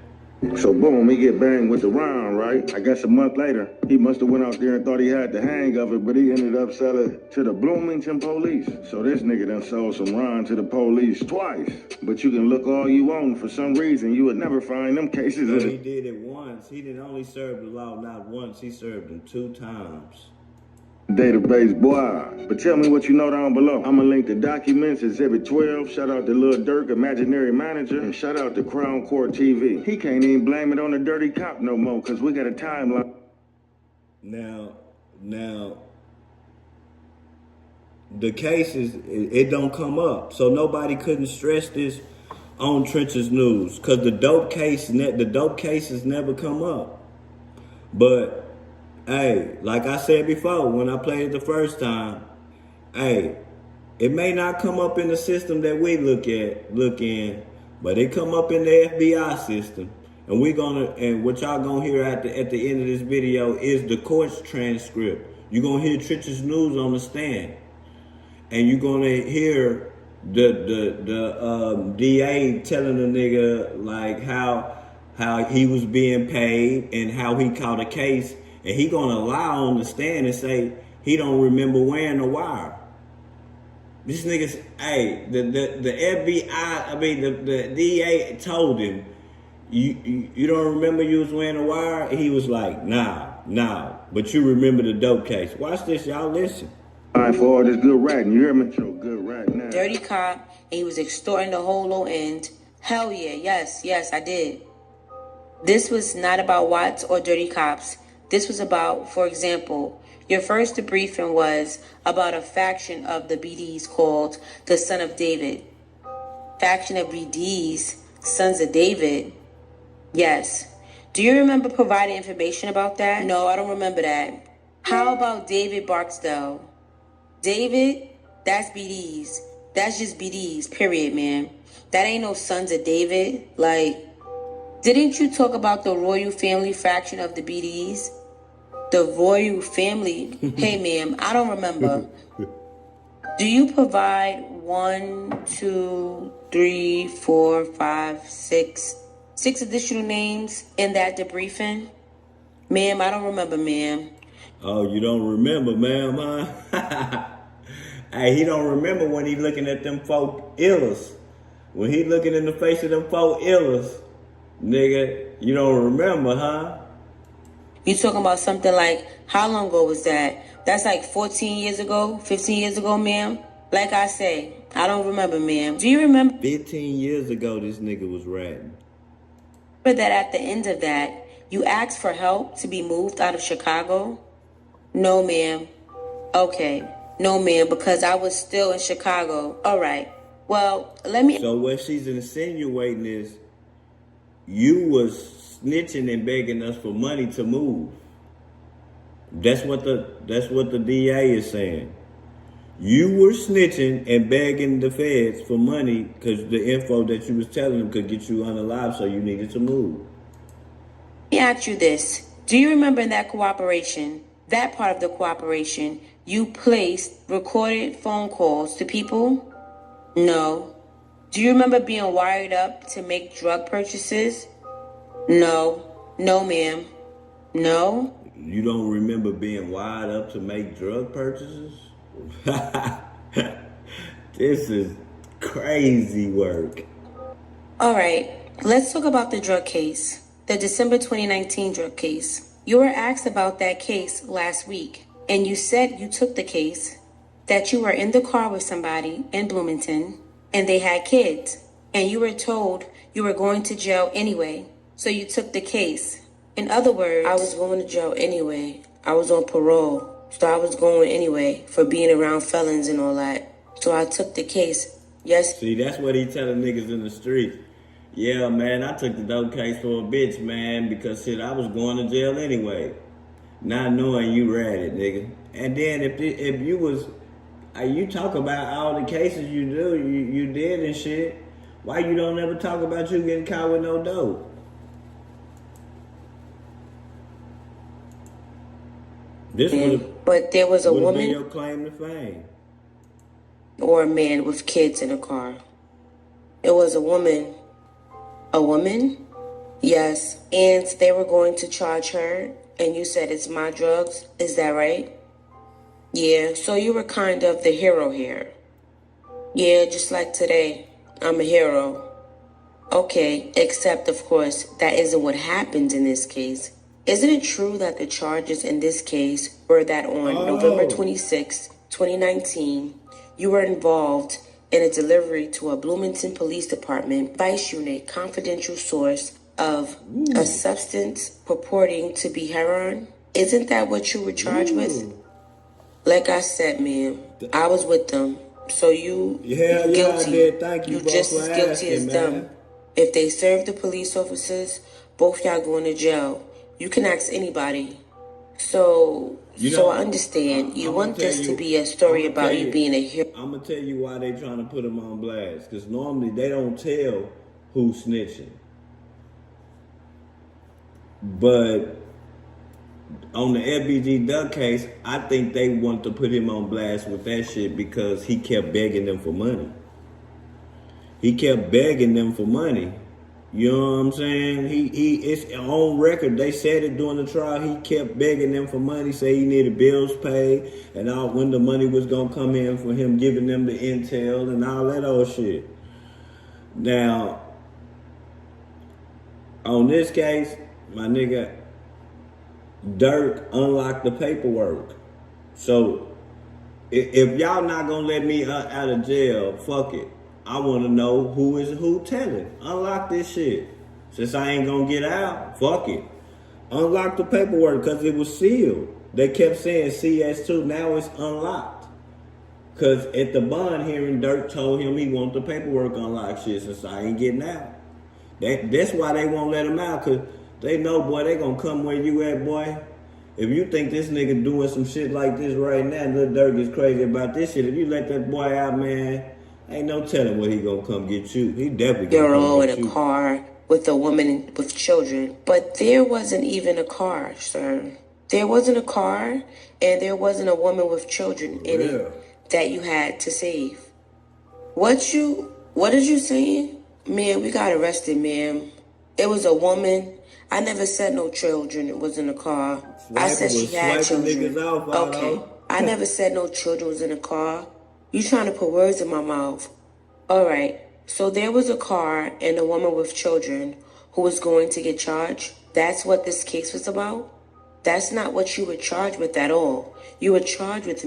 So boom, he get banged with the round, right? I guess a month later, he must have went out there and thought he had the hang of it, but he ended up selling to the Bloomington police. So this nigga done sold some round to the police twice. But you can look all you want, for some reason, you would never find them cases. So he did it once. He didn't only serve the law not once, he served them 2 times. Database, boy. But tell me what you know down below. I'ma link the documents, Exhibit 12. Shout out to Lil Durk, imaginary manager. And shout out to Crown Court TV. He can't even blame it on the dirty cop no more, because we got a timeline. Now, the cases, it don't come up. So nobody couldn't stress this on Trenches News, because the dope cases never come up. But hey, like I said before, when I played it the first time, hey, it may not come up in the system that we look in, but it come up in the FBI system. And what y'all gonna hear at the end of this video is the court's transcript. You're gonna hear Trenches News on the stand. And you're gonna hear the DA telling the nigga like how he was being paid and how he caught a case. And he gonna lie on the stand and say he don't remember wearing the wire. This nigga's, hey, the FBI, the DA told him, you don't remember you was wearing a wire? And he was like, nah, but you remember the dope case. Watch this, y'all listen. All right, for all this good ratting, you hear me? So good ratting now. Dirty cop, and he was extorting the whole low end. Hell yeah, yes, I did. This was not about Watts or dirty cops. This was about, for example, Your first debriefing was about a faction of the BDs called the Son of David. Faction of BDs, Sons of David? Yes. Do you remember providing information about that? No, I don't remember that. How about David Barksdale? David? That's BDs. That's just BDs, period, man. That ain't no Sons of David. Like, didn't you talk about the royal family faction of the BDs? The royal family? Hey, ma'am, I don't remember. Do you provide 1, 2, 3, 4, 5, 6 additional names in that debriefing? Ma'am, I don't remember, ma'am. Oh, you don't remember, ma'am, huh? Hey, he don't remember when he looking at them folk illers. When he looking in the face of them folk illers, nigga, you don't remember, huh? You talking about something like, how long ago was that? That's like 14 years ago, 15 years ago, ma'am. Like I say, I don't remember, ma'am. Do you remember 15 years ago, this nigga was ratting. that at the end of that, you asked for help to be moved out of Chicago? No, ma'am. Okay. No, ma'am, because I was still in Chicago. All right. Well, let me... So what she's insinuating is you was snitching and begging us for money to move. That's what the DA is saying. You were snitching and begging the feds for money because the info that you was telling them could get you unalive, so you needed to move. Let me ask you this. Do you remember in that cooperation, that part of the cooperation, you placed recorded phone calls to people? No. Do you remember being wired up to make drug purchases? No. No, ma'am. No? You don't remember being wired up to make drug purchases? This is crazy work. All right. Let's talk about the drug case. The December 2019 drug case. You were asked about that case last week, and you said you took the case, that you were in the car with somebody in Bloomington, and they had kids, and you were told you were going to jail anyway, so you took the case. In other words, I was going to jail anyway. I was on parole, so I was going anyway for being around felons and all that. So I took the case. Yes. See, that's what he telling niggas in the street. Yeah, man, I took the dope case for a bitch, man, because shit, I was going to jail anyway. Not knowing you ratted, nigga. And then if you was, you talk about all the cases you did and shit, why you don't ever talk about you getting caught with no dope? But there was a woman been your claim to fame. Or a man with kids in a car. It was a woman. A woman? Yes. And they were going to charge her, and you said it's my drugs. Is that right? Yeah, so you were kind of the hero here. Yeah, just like today. I'm a hero. Okay, except of course, that isn't what happened in this case. Isn't it true that the charges in this case were that on November 26, 2019, you were involved in a delivery to a Bloomington Police Department Vice Unit confidential source of a substance purporting to be heroin? Isn't that what you were charged with? Like I said, ma'am, I was with them. So you guilty. I did. Thank you, you just as guilty as them. If they serve the police officers, both y'all going to jail. You can ask anybody. So I understand. You want this to be a story about you being a hero. I'm going to tell you why they trying to put them on blast. Because normally they don't tell who's snitching. But on the FBG Duck case, I think they want to put him on blast with that shit because he kept begging them for money. He kept begging them for money. You know what I'm saying? It's on record. They said it during the trial. He kept begging them for money, say he needed bills paid, and all when the money was gonna come in for him giving them the intel and all that old shit. Now, on this case, my nigga Dirk unlocked the paperwork. So if y'all not gonna let me out of jail, fuck it. I want to know who telling. Unlock this shit. Since I ain't gonna get out, fuck it. Unlock the paperwork because it was sealed. They kept saying CS2. Now it's unlocked. Because at the bond hearing, Dirk told him he want the paperwork unlocked shit since I ain't getting out. That's why they won't let him out, because they know, boy, they gonna come where you at, boy. If you think this nigga doing some shit like this right now, Lil Dirk is crazy about this shit. If you let that boy out, man, ain't no telling where he gonna come get you. He definitely gonna come get you. In a car with a woman with children. But there wasn't even a car, sir. There wasn't a car, and there wasn't a woman with children in it that you had to save. What is you saying? Man, we got arrested, ma'am. It was a woman. I never said no children was in the car. I said she had children. Okay. I never said no children was in the car. You trying to put words in my mouth. All right. So there was a car and a woman with children who was going to get charged. That's what this case was about? That's not what you were charged with at all. You were charged with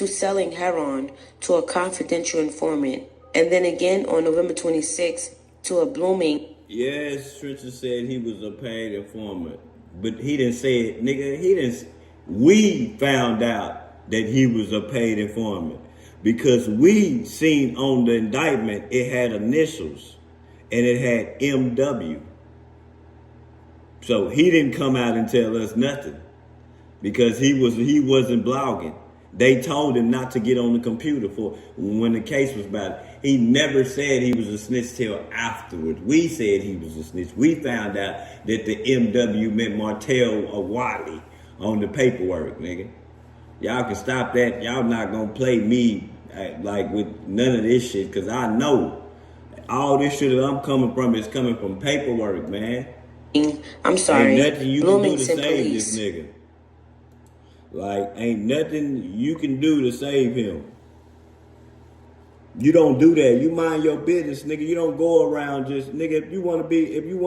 selling heroin to a confidential informant. And then again on November 26th to a Blooming. Yes, Trisha said he was a paid informant. But he didn't say it, nigga. We found out that he was a paid informant. Because we seen on the indictment, it had initials. And it had MW. So he didn't come out and tell us nothing. Because he wasn't blogging. They told him not to get on the computer for when the case was about it. He never said he was a snitch till afterwards. We said he was a snitch. We found out that the MW meant Martell or Wiley on the paperwork, nigga. Y'all can stop that. Y'all not gonna play me like with none of this shit, because I know all this shit that I'm coming from is coming from paperwork, man. I'm sorry. Ain't nothing you can do to save this nigga. Like, ain't nothing you can do to save him. You don't do that. You mind your business, nigga. You don't go around just, nigga, if you want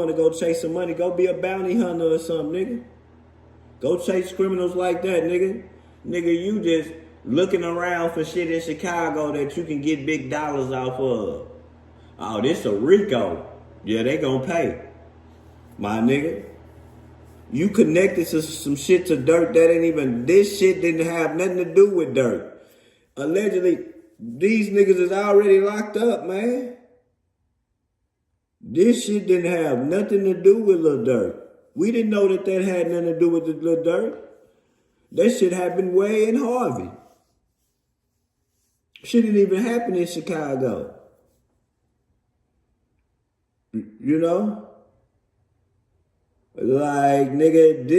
to go chase some money, go be a bounty hunter or something, nigga. Go chase criminals like that, nigga. Nigga, you just looking around for shit in Chicago that you can get big dollars off of. Oh, this a Rico. Yeah, they gonna pay. My nigga. You connected to some shit to Dirk that ain't even, this shit didn't have nothing to do with Dirk. Allegedly, these niggas is already locked up, man. This shit didn't have nothing to do with Lil Durk. We didn't know that had nothing to do with the Lil Durk. That shit happened way in Harvey. Shit didn't even happen in Chicago. You know? Like, nigga,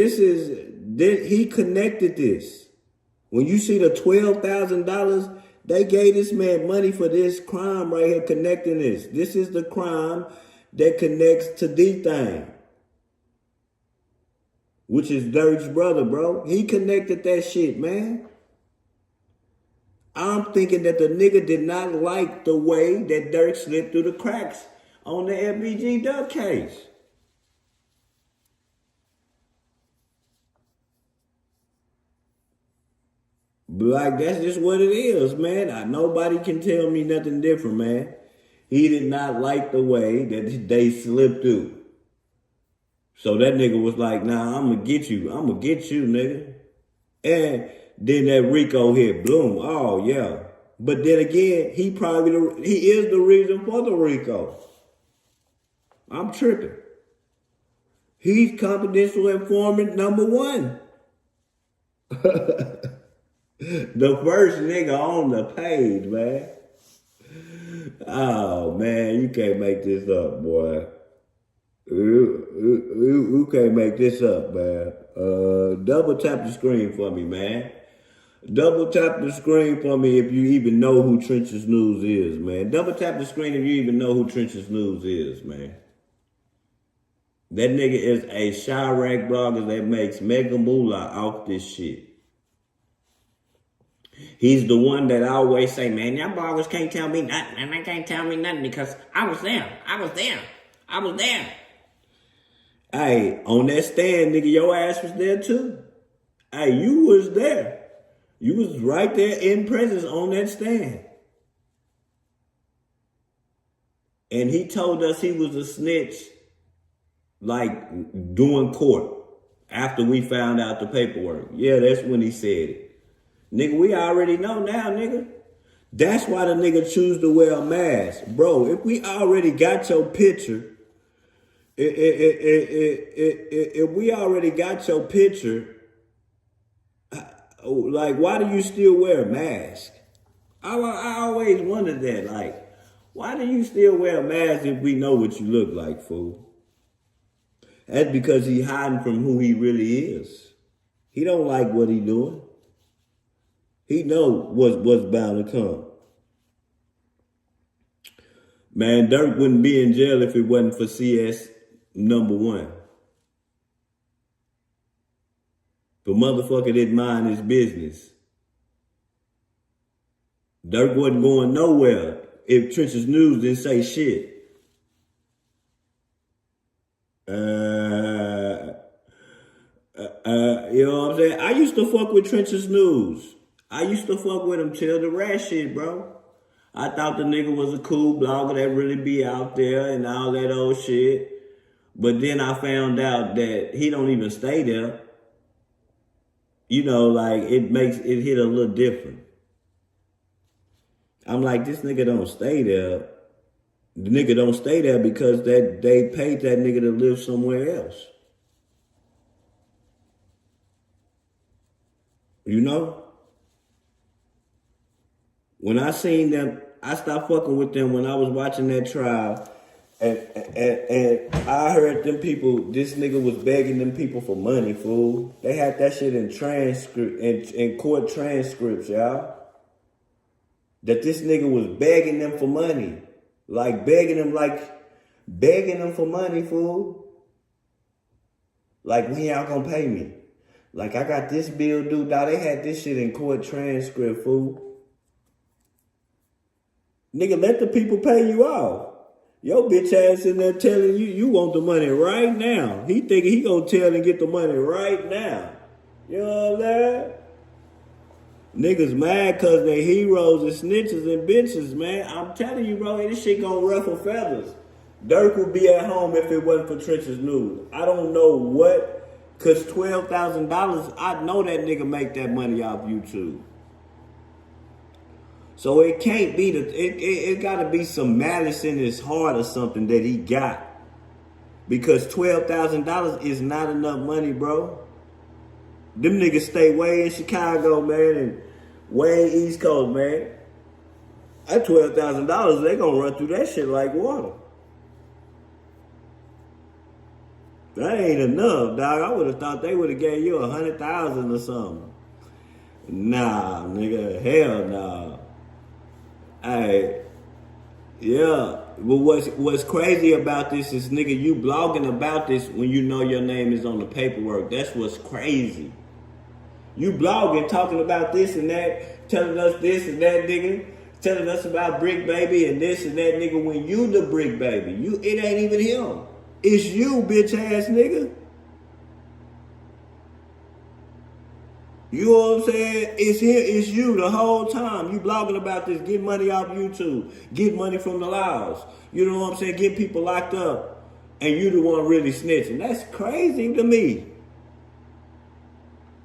he connected this. When you see the $12,000, they gave this man money for this crime right here, connecting this. This is the crime that connects to D-Thing, which is Dirk's brother, bro. He connected that shit, man. I'm thinking that the nigga did not like the way that Dirk slipped through the cracks on the FBG Duck case. Like, that's just what it is, man. Nobody can tell me nothing different, man. He did not like the way that they slipped through. So that nigga was like, nah, I'm gonna get you. I'm gonna get you, nigga. And then that Rico hit Bloom. Oh, yeah. But then again, he is the reason for the Rico. I'm tripping. He's confidential informant number one. The first nigga on the page, man. Oh, man, you can't make this up, boy. You can't make this up, man. Double tap the screen for me, man. Double tap the screen for me if you even know who Trenches News is, man. Double tap the screen if you even know who Trenches News is, man. That nigga is a Chirac blogger that makes mega moolah off this shit. He's the one that always say, man, y'all bloggers can't tell me nothing, and they can't tell me nothing because I was there. Hey, on that stand, nigga, your ass was there too. Hey, you was there. You was right there in presence on that stand. And he told us he was a snitch, like, doing court. After we found out the paperwork. Yeah, that's when he said it. Nigga, we already know now, nigga. That's why the nigga choose to wear a mask. Bro, if we already got your picture, if we already got your picture, like, why do you still wear a mask? I always wondered that, like, why do you still wear a mask if we know what you look like, fool? That's because he hiding from who he really is. He don't like what he doing. He know what's bound to come. Man, Dirk wouldn't be in jail if it wasn't for CS #1. The motherfucker didn't mind his business. Dirk wasn't going nowhere if Trench's News didn't say shit. You know what I'm saying? I used to fuck with Trench's News. I used to fuck with him till the rat shit, bro. I thought the nigga was a cool blogger that really be out there and all that old shit. But then I found out that he don't even stay there. You know, like, it makes it hit a little different. I'm like, this nigga don't stay there. The nigga don't stay there because that they paid that nigga to live somewhere else. You know? When I seen them, I stopped fucking with them when I was watching that trial. And I heard them people, this nigga was begging them people for money, fool. They had that shit in transcript, in court transcripts, y'all. That this nigga was begging them for money. Begging them for money, fool. Like, when y'all gonna pay me? Like, I got this bill due, dog. They had this shit in court transcript, fool. Nigga, let the people pay you off. Your bitch ass in there telling you want the money right now. He thinking he gonna tell and get the money right now. You know what I'm saying? Niggas mad cause they heroes and snitches and bitches, man. I'm telling you, bro, this shit gonna ruffle feathers. Dirk would be at home if it wasn't for Trench's News. I don't know what, cause $12,000, I know that nigga make that money off YouTube. So it can't be it gotta be some malice in his heart or something that he got. Because $12,000 is not enough money, bro. Them niggas stay way in Chicago, man, and way East Coast, man. That $12,000, they gonna run through that shit like water. That ain't enough, dog. I would have thought they would have gave you 100,000 or something. Nah, nigga, hell nah. Hey, yeah. But what's crazy about this is, nigga, you blogging about this when you know your name is on the paperwork. That's what's crazy. You blogging, talking about this and that, telling us this and that, nigga, telling us about Brick Baby and this and that, nigga, when you the Brick Baby. It ain't even him. It's you, bitch ass nigga. You know what I'm saying? It's here, it's you the whole time. You blogging about this, get money off YouTube, get money from the laws. You know what I'm saying? Get people locked up, and you the one really snitching. That's crazy to me.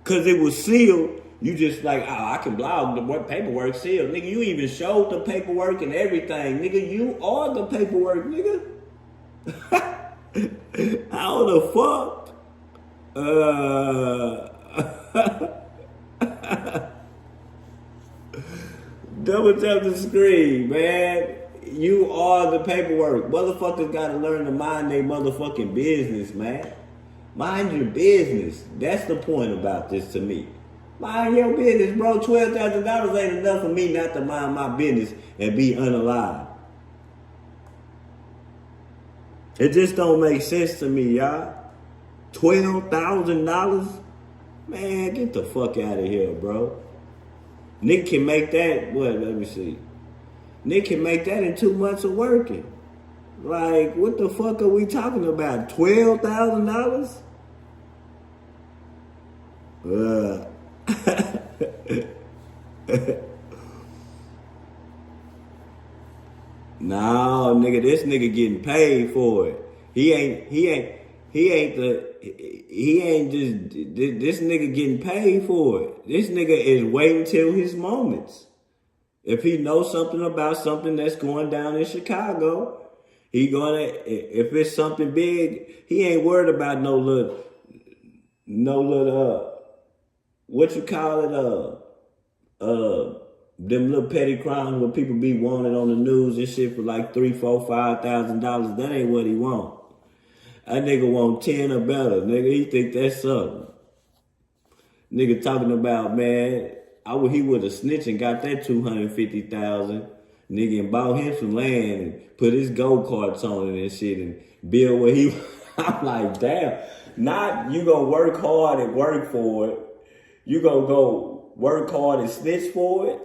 Cause it was sealed. You just like, oh, I can blog the paperwork sealed. Nigga, you even showed the paperwork and everything. Nigga, you are the paperwork, nigga. How the fuck? Double tap the screen, man. You are the paperwork. Motherfuckers gotta learn to mind their motherfucking business, man. Mind your business. That's the point about this to me. Mind your business, bro. $12,000 ain't enough for me not to mind my business and be unalive. It just don't make sense to me, y'all. $12,000? Man, get the fuck out of here, bro. Nick can make that, let me see. Nick can make that in 2 months of working. Like, what the fuck are we talking about? $12,000? No, nigga, this nigga getting paid for it. He ain't He ain't just, this nigga getting paid for it. This nigga is waiting till his moments. If he knows something about something that's going down in Chicago, if it's something big, he ain't worried about no little, what you call it, them little petty crimes where people be wanted on the news and shit for like $3,000, $4,000, $5,000. That ain't what he want. That nigga want 10 or better. Nigga, he think that's something. Nigga talking about, man, he would have snitched and got that $250,000. Nigga and bought him some land and put his go-karts on it and shit and build what he. I'm like, damn. Not you gonna work hard and work for it. You gonna go work hard and snitch for it.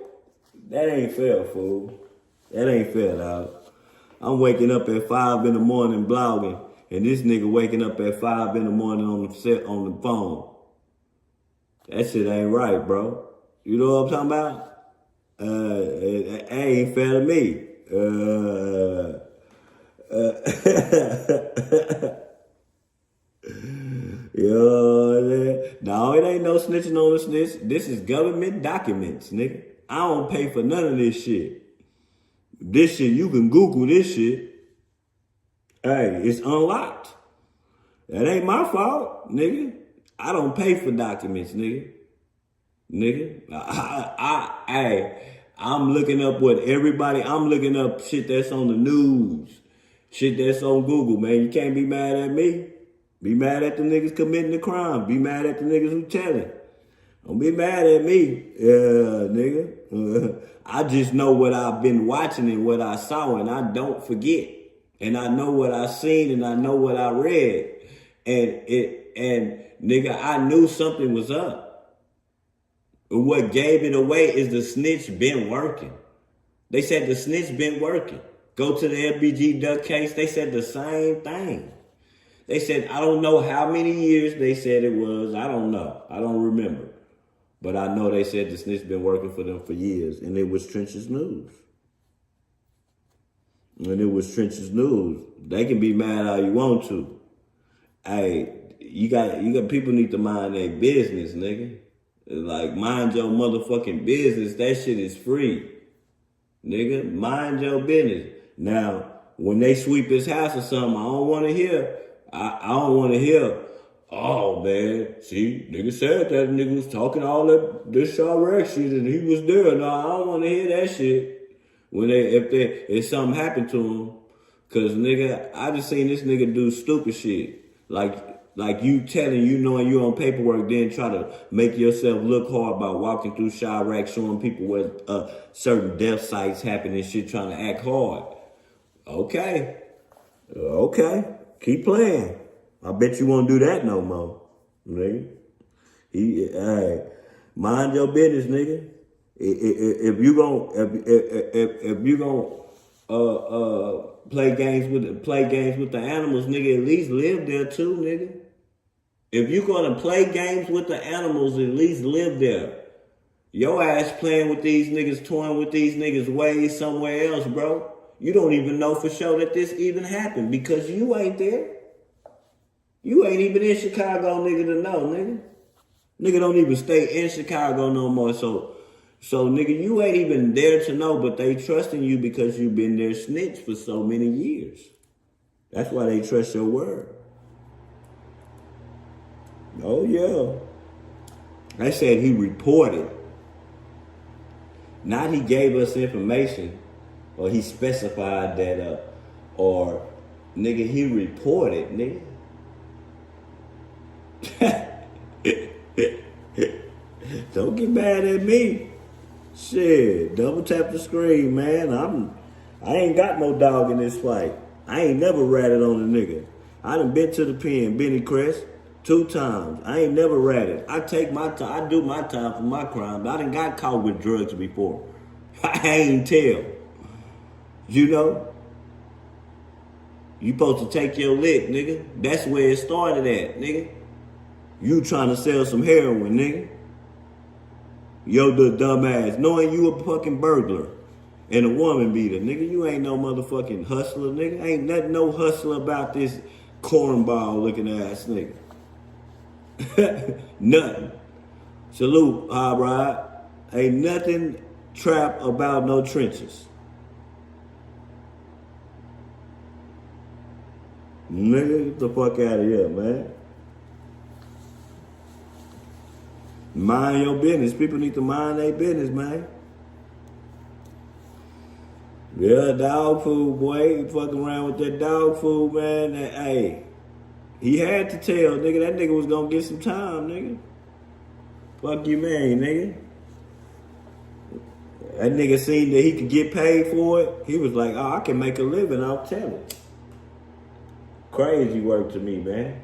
That ain't fair, fool. That ain't fair, dog. I'm waking up at 5 in the morning blogging, and this nigga waking up at 5 in the morning on the phone. That shit ain't right, bro. You know what I'm talking about? It ain't fair to me. No, it ain't no snitching on the snitch. This is government documents, nigga. I don't pay for none of this shit. This shit, you can Google this shit. Hey, it's unlocked. That ain't my fault, nigga. I don't pay for documents, nigga. I'm looking up I'm looking up shit that's on the news. Shit that's on Google, man. You can't be mad at me. Be mad at the niggas committing the crime. Be mad at the niggas who telling. Don't be mad at me, nigga. I just know what I've been watching and what I saw, and I don't forget. And I know what I seen, and I know what I read. And nigga, I knew something was up. What gave it away is the snitch been working. They said the snitch been working. Go to the LBG Duck case, they said the same thing. They said, I don't know how many years they said it was. I don't know. I don't remember. But I know they said the snitch been working for them for years. And it was Trench's News. They can be mad all you want to. Hey, you got people need to mind their business, nigga. Like, mind your motherfucking business. That shit is free. Nigga, mind your business. Now, when they sweep his house or something, I don't want to hear, oh, man, see, nigga said that nigga was talking all this Chirac shit and he was there. No, I don't want to hear that shit if something happened to him. Because, nigga, I just seen this nigga do stupid shit. Like you knowing you on paperwork, then try to make yourself look hard by walking through Chirac, showing people where certain death sites happen and shit, trying to act hard. Okay. Keep playing. I bet you won't do that no more, nigga. Mind your business, nigga. If you gon' play games with the animals, nigga, at least live there too, nigga. If you gonna play games with the animals, at least live there. Your ass playing with these niggas, toying with these niggas ways somewhere else, bro. You don't even know for sure that this even happened because you ain't there. You ain't even in Chicago, nigga, to know, nigga. Nigga don't even stay in Chicago no more, so nigga, you ain't even there to know, but they trusting you because you been their snitch for so many years. That's why they trust your word. Oh, yeah. They said he reported. Not he gave us information, or he specified that, or, nigga, he reported, nigga. Don't get mad at me. Shit, double tap the screen, man. I ain't got no dog in this fight. I ain't never ratted on a nigga. I done been to the pen, Benny Crest, 2 times. I ain't never ratted. I take my time. I do my time for my crime. I done got caught with drugs before. I ain't tell. You know? You supposed to take your lick, nigga. That's where it started at, nigga. You trying to sell some heroin, nigga. Yo, the dumbass, knowing you a fucking burglar and a woman beater, nigga. You ain't no motherfucking hustler, nigga. Ain't nothing no hustler about this cornball looking ass nigga. Nothing. Salute, Hot Rod. Ain't nothing trap about no trenches. Nigga, get the fuck out of here, man. Mind your business. People need to mind their business, man. Yeah, dog food, boy. You fucking around with that dog food, man. Hey, he had to tell, nigga. That nigga was gonna get some time, nigga. Fuck you, man, nigga. That nigga seen that he could get paid for it. He was like, oh, I can make a living off telling. Crazy work to me, man.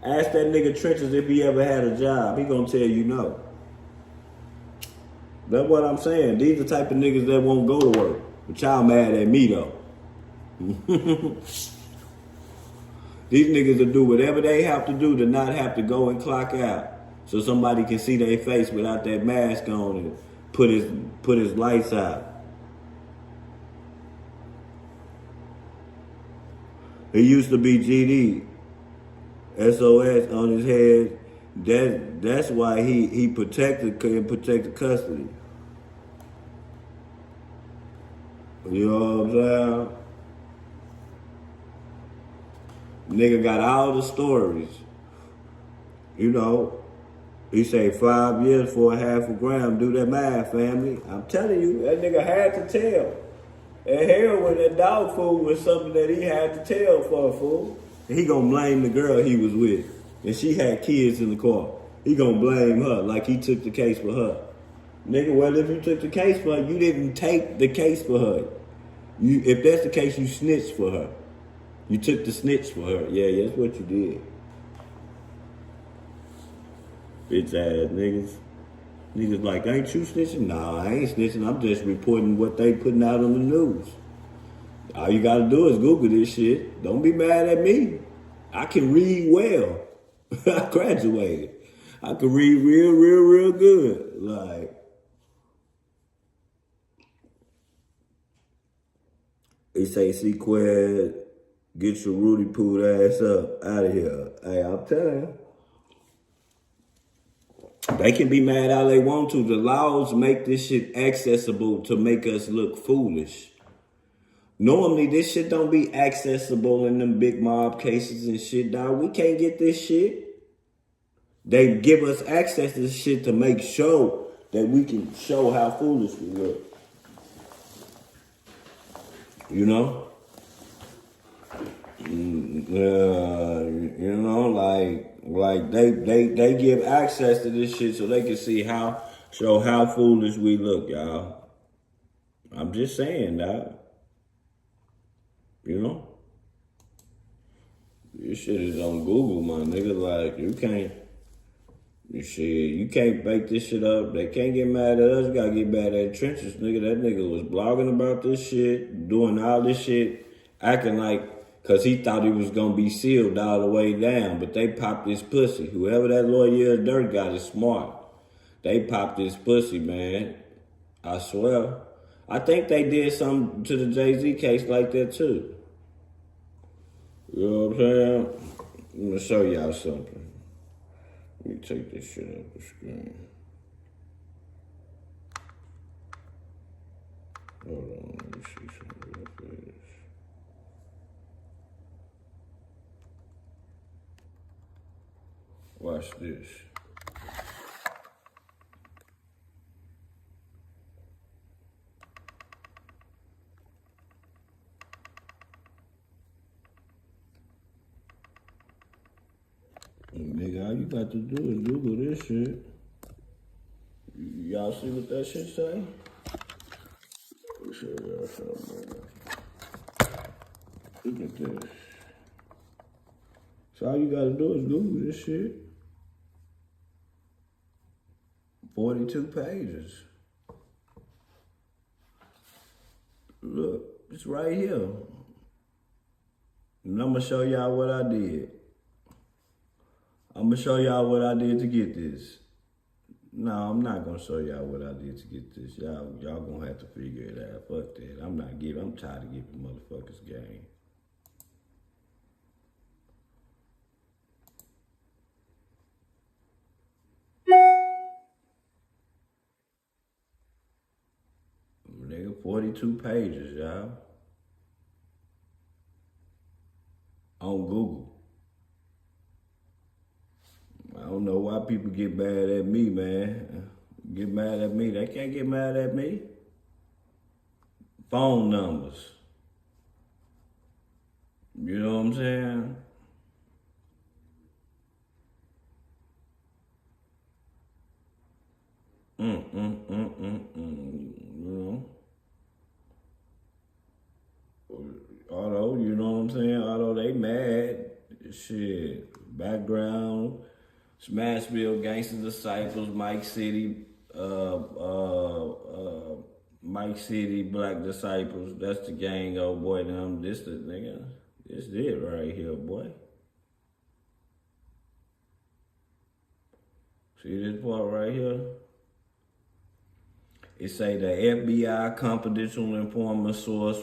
Ask that nigga Trenches if he ever had a job. He gonna tell you no. That's what I'm saying. These are the type of niggas that won't go to work. But y'all mad at me, though. These niggas will do whatever they have to do to not have to go and clock out. So somebody can see their face without that mask on and put his lights out. He used to be GD. SOS on his head. That's why he protected custody. You know what I'm saying? Nigga got all the stories. You know, he say 5 years for a half a gram. Do that math, family. I'm telling you, that nigga had to tell. And heroin, that dog food was something that he had to tell for a fool. And he gonna blame the girl he was with. And she had kids in the car. He gonna blame her like he took the case for her. Nigga, well, if you took the case for her, you didn't take the case for her. If that's the case, you snitched for her. You took the snitch for her. Yeah, that's what you did. Bitch ass niggas. Niggas like, ain't you snitching? Nah, I ain't snitching. I'm just reporting what they putting out on the news. All you gotta do is Google this shit. Don't be mad at me. I can read well. I graduated. I can read real good. Like, they say, C-Quad, get your Rudy Pooed ass up out of here. Hey, I'm telling you. They can be mad all they want to. The laws make this shit accessible to make us look foolish. Normally, this shit don't be accessible in them big mob cases and shit, dog. We can't get this shit. They give us access to this shit to make sure that we can show how foolish we look. You know? You know, like they give access to this shit so they can show how foolish we look, y'all. I'm just saying, dog. You know? This shit is on Google, my nigga. Like, you can't make this shit up. They can't get mad at us. You gotta get mad at Trenches, nigga. That nigga was blogging about this shit, doing all this shit, acting like, cause he thought he was gonna be sealed all the way down, but they popped his pussy. Whoever that lawyer Dirt got is smart. They popped his pussy, man. I swear. I think they did something to the Jay-Z case like that too. You know what I'm saying? I'm gonna show y'all something. Let me take this shit off the screen. Hold on, let me see something real quick. Watch this. Nigga, all you got to do is Google this shit. Y'all see what that shit say? Let me show y'all something. Look at this. So all you gotta do is Google this shit. 42 pages. Look, it's right here. And I'm gonna show y'all what I did. I'm gonna show y'all what I did to get this. No, I'm not gonna show y'all what I did to get this. Y'all gonna have to figure it out. Fuck that. I'm tired of giving motherfuckers game. 42 pages, y'all. On Google. I don't know why people get mad at me, man. Get mad at me. They can't get mad at me. Phone numbers. You know what I'm saying? You know? Although, you know what I'm saying? Although they mad, shit. Background, Smashville, Gangsta Disciples, Mike City, Black Disciples. That's the gang, old boy. Them, this the nigga. This it right here, boy. See this part right here? It say the FBI confidential informant source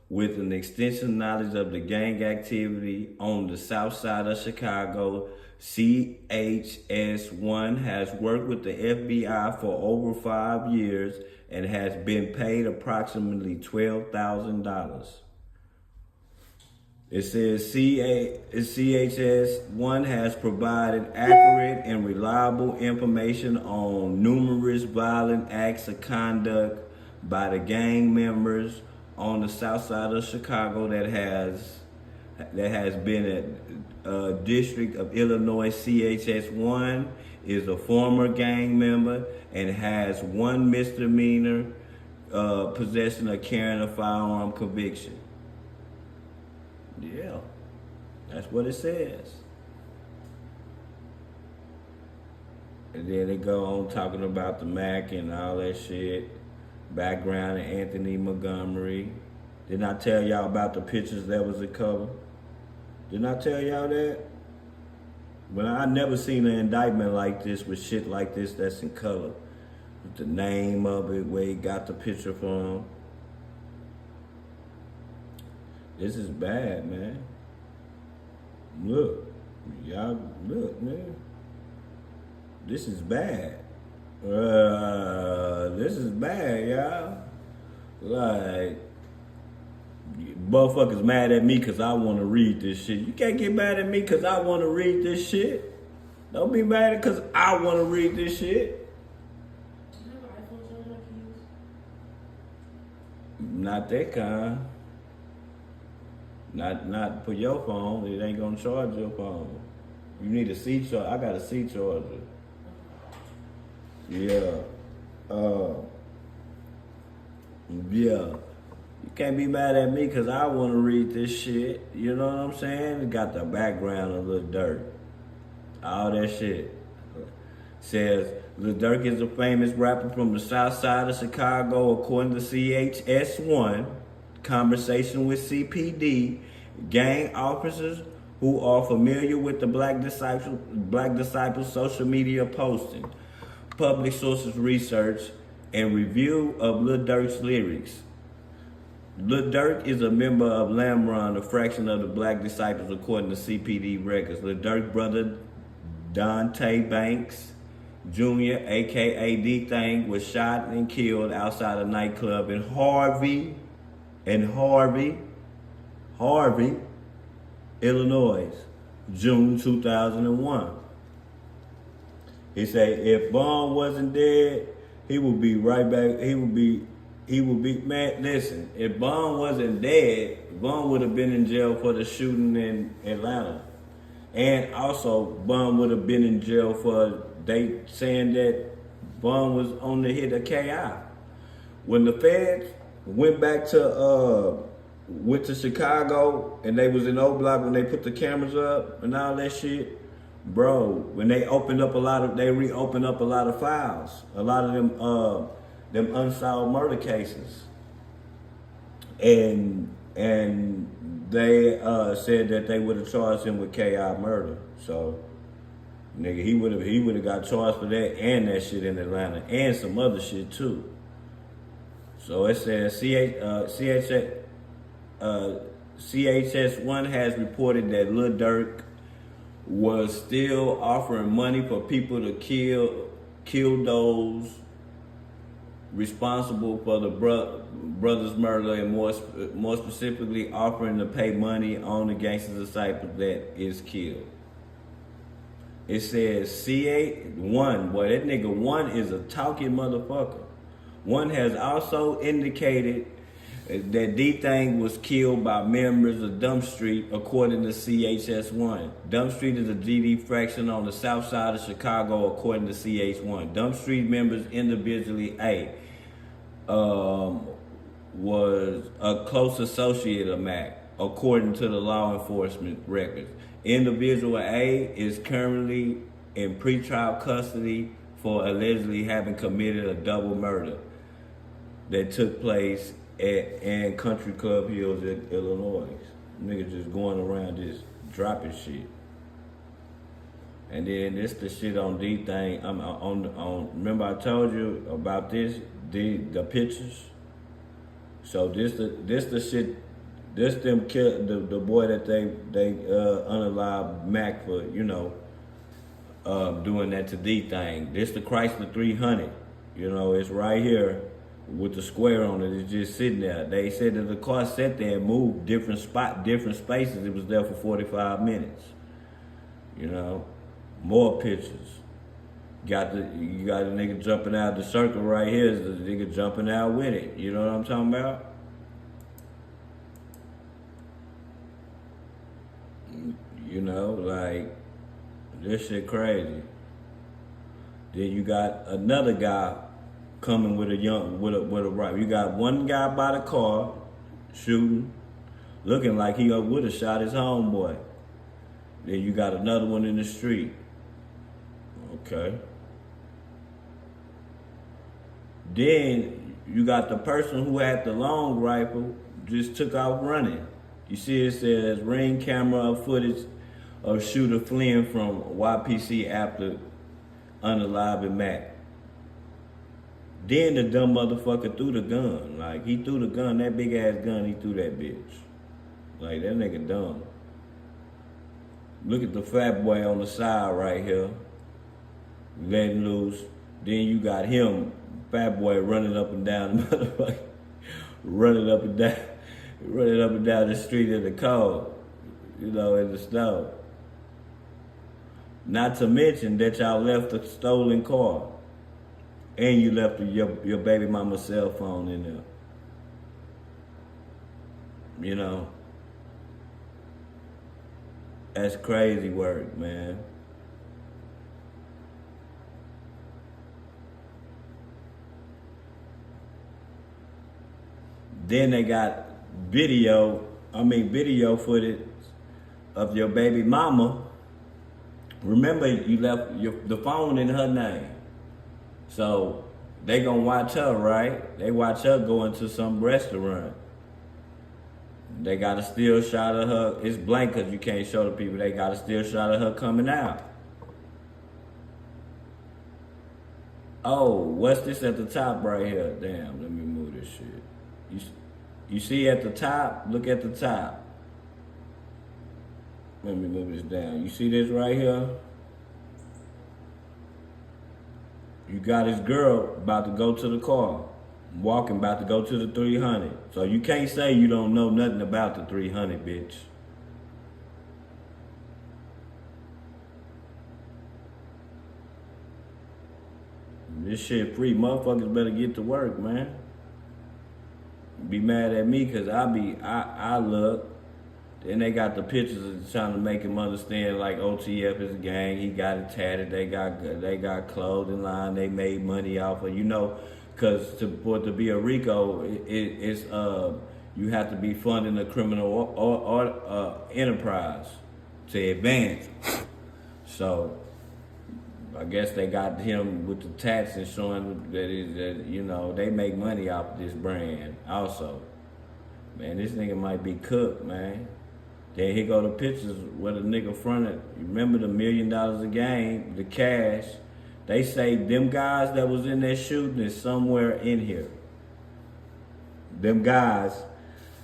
with an extensive knowledge of the gang activity on the south side of Chicago, CHS1 has worked with the FBI for over 5 years and has been paid approximately $12,000. It says CHS1 has provided accurate and reliable information on numerous violent acts of conduct by the gang members on the south side of Chicago that has been a district of Illinois. CHS1 is a former gang member and has one misdemeanor possession of carrying a firearm conviction. Yeah, that's what it says. And then they go on talking about the Mac and all that shit. Background of Anthony Montgomery. Didn't I tell y'all about the pictures that was a cover? Didn't I tell y'all that? Well, I never seen an indictment like this with shit like this that's in color. With the name of it, where he got the picture from. This is bad, man. Look. Y'all, look, man. This is bad. This is bad, y'all. Like, motherfuckers mad at me because I want to read this shit. You can't get mad at me because I want to read this shit. Don't be mad because I want to read this shit. Not that kind. Not for your phone. It ain't gonna charge your phone. You need a C charger. I got a C charger. Yeah. Yeah. You can't be mad at me because I want to read this shit. You know what I'm saying? It got the background of Lil Durk. All that shit. Says, Lil Durk is a famous rapper from the south side of Chicago, according to CHS1. Conversation with CPD. Gang officers who are familiar with the Black Disciples social media posting. Public sources research and review of Lil Durk's lyrics. Lil Durk is a member of Lamron, a fraction of the Black Disciples, according to CPD records. Lil Durk's brother, Dante Banks Jr., aka D-Thing, was shot and killed outside a nightclub in Harvey, Illinois, June 2001. He said if Bond wasn't dead, he would be right back. He would be, man, listen, if Bond wasn't dead, Bond would have been in jail for the shooting in Atlanta. And also, Bond would have been in jail for they saying that Bond was on the hit of KI. When the feds went to Chicago and they was in O Block when they put the cameras up and all that shit, bro, when they reopened up a lot of files, a lot of them unsolved murder cases, and they said that they would have charged him with KI murder. So, nigga, he would have got charged for that and that shit in Atlanta and some other shit too. So it says CHS1 has reported that Lil Durk was still offering money for people to kill those responsible for the brother's murder, and more specifically offering to pay money on the gangster disciple that is killed. It says C8-1. Boy, that nigga 1 is a talking motherfucker. 1 has also indicated that D-Thing was killed by members of Dump Street, according to CHS-1. Dump Street is a GD fraction on the south side of Chicago, according to CH-1. Dump Street members individually A was a close associate of Mac, according to the law enforcement records. Individual A is currently in pretrial custody for allegedly having committed a double murder that took place at Country Club Hills in Illinois. Niggas just going around just dropping shit. And then this the shit on D-Thing. I'm on. Remember I told you about this, the pictures. So this the shit. This them kill the boy that they unalived Mac for, doing that to D-Thing. This the Chrysler 300. It's right here with the square on it. It's just sitting there. They said that the car sat there and moved different spaces. It was there for 45 minutes. More pictures. You got the nigga jumping out the circle right here. Is the nigga jumping out with it. You know what I'm talking about? Like, this shit crazy. Then you got another guy coming with a rifle. You got one guy by the car shooting, looking like he would have shot his homeboy. Then you got another one in the street. Okay. Then you got the person who had the long rifle just took off running. You see it says ring camera footage of shooter fleeing from YPC after unaliving Mac. Then the dumb motherfucker threw the gun. Like, he threw the gun, that big ass gun, he threw that bitch. Like, that nigga dumb. Look at the fat boy on the side right here, letting loose. Then you got him, fat boy, running up and down the motherfucker, running up and down the street in the cold, in the snow. Not to mention that y'all left a stolen car. And you left your baby mama's cell phone in there. That's crazy work, man. Then they got video footage of your baby mama. Remember, you left the phone in her name. So they gonna watch her, right? They watch her go into some restaurant. They got a still shot of her. It's blank because you can't show the people. They got a still shot of her coming out. Oh, what's this at the top right here? Damn, let me move this shit. You see at the top? Look at the top. Let me move this down. You see this right here? You got his girl about to go to the car, walking, about to go to the 300. So you can't say you don't know nothing about the 300, bitch. This shit free. Motherfuckers better get to work, man. Be mad at me because I look. Then they got the pictures of trying to make him understand like OTF is a gang. He got it tatted. They got clothing line. They made money off of, because for it to be a RICO, it's you have to be funding a criminal or enterprise to advance. So I guess they got him with the tats and showing that they make money off of this brand also. Man, this nigga might be cooked, man. Then here go the pictures where the nigga fronted. You remember the $1 million a game, the cash. They say them guys that was in that shooting is somewhere in here. Them guys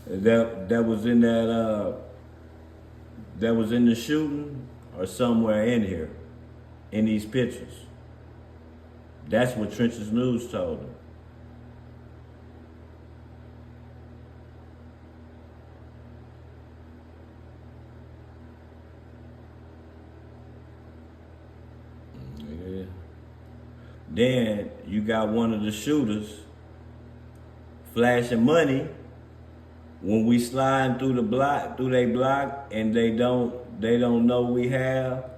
that was in the shooting are somewhere in here, in these pictures. That's what Trenches News told them. Then you got one of the shooters flashing money when we sliding through the block, through they block, and they don't know we have.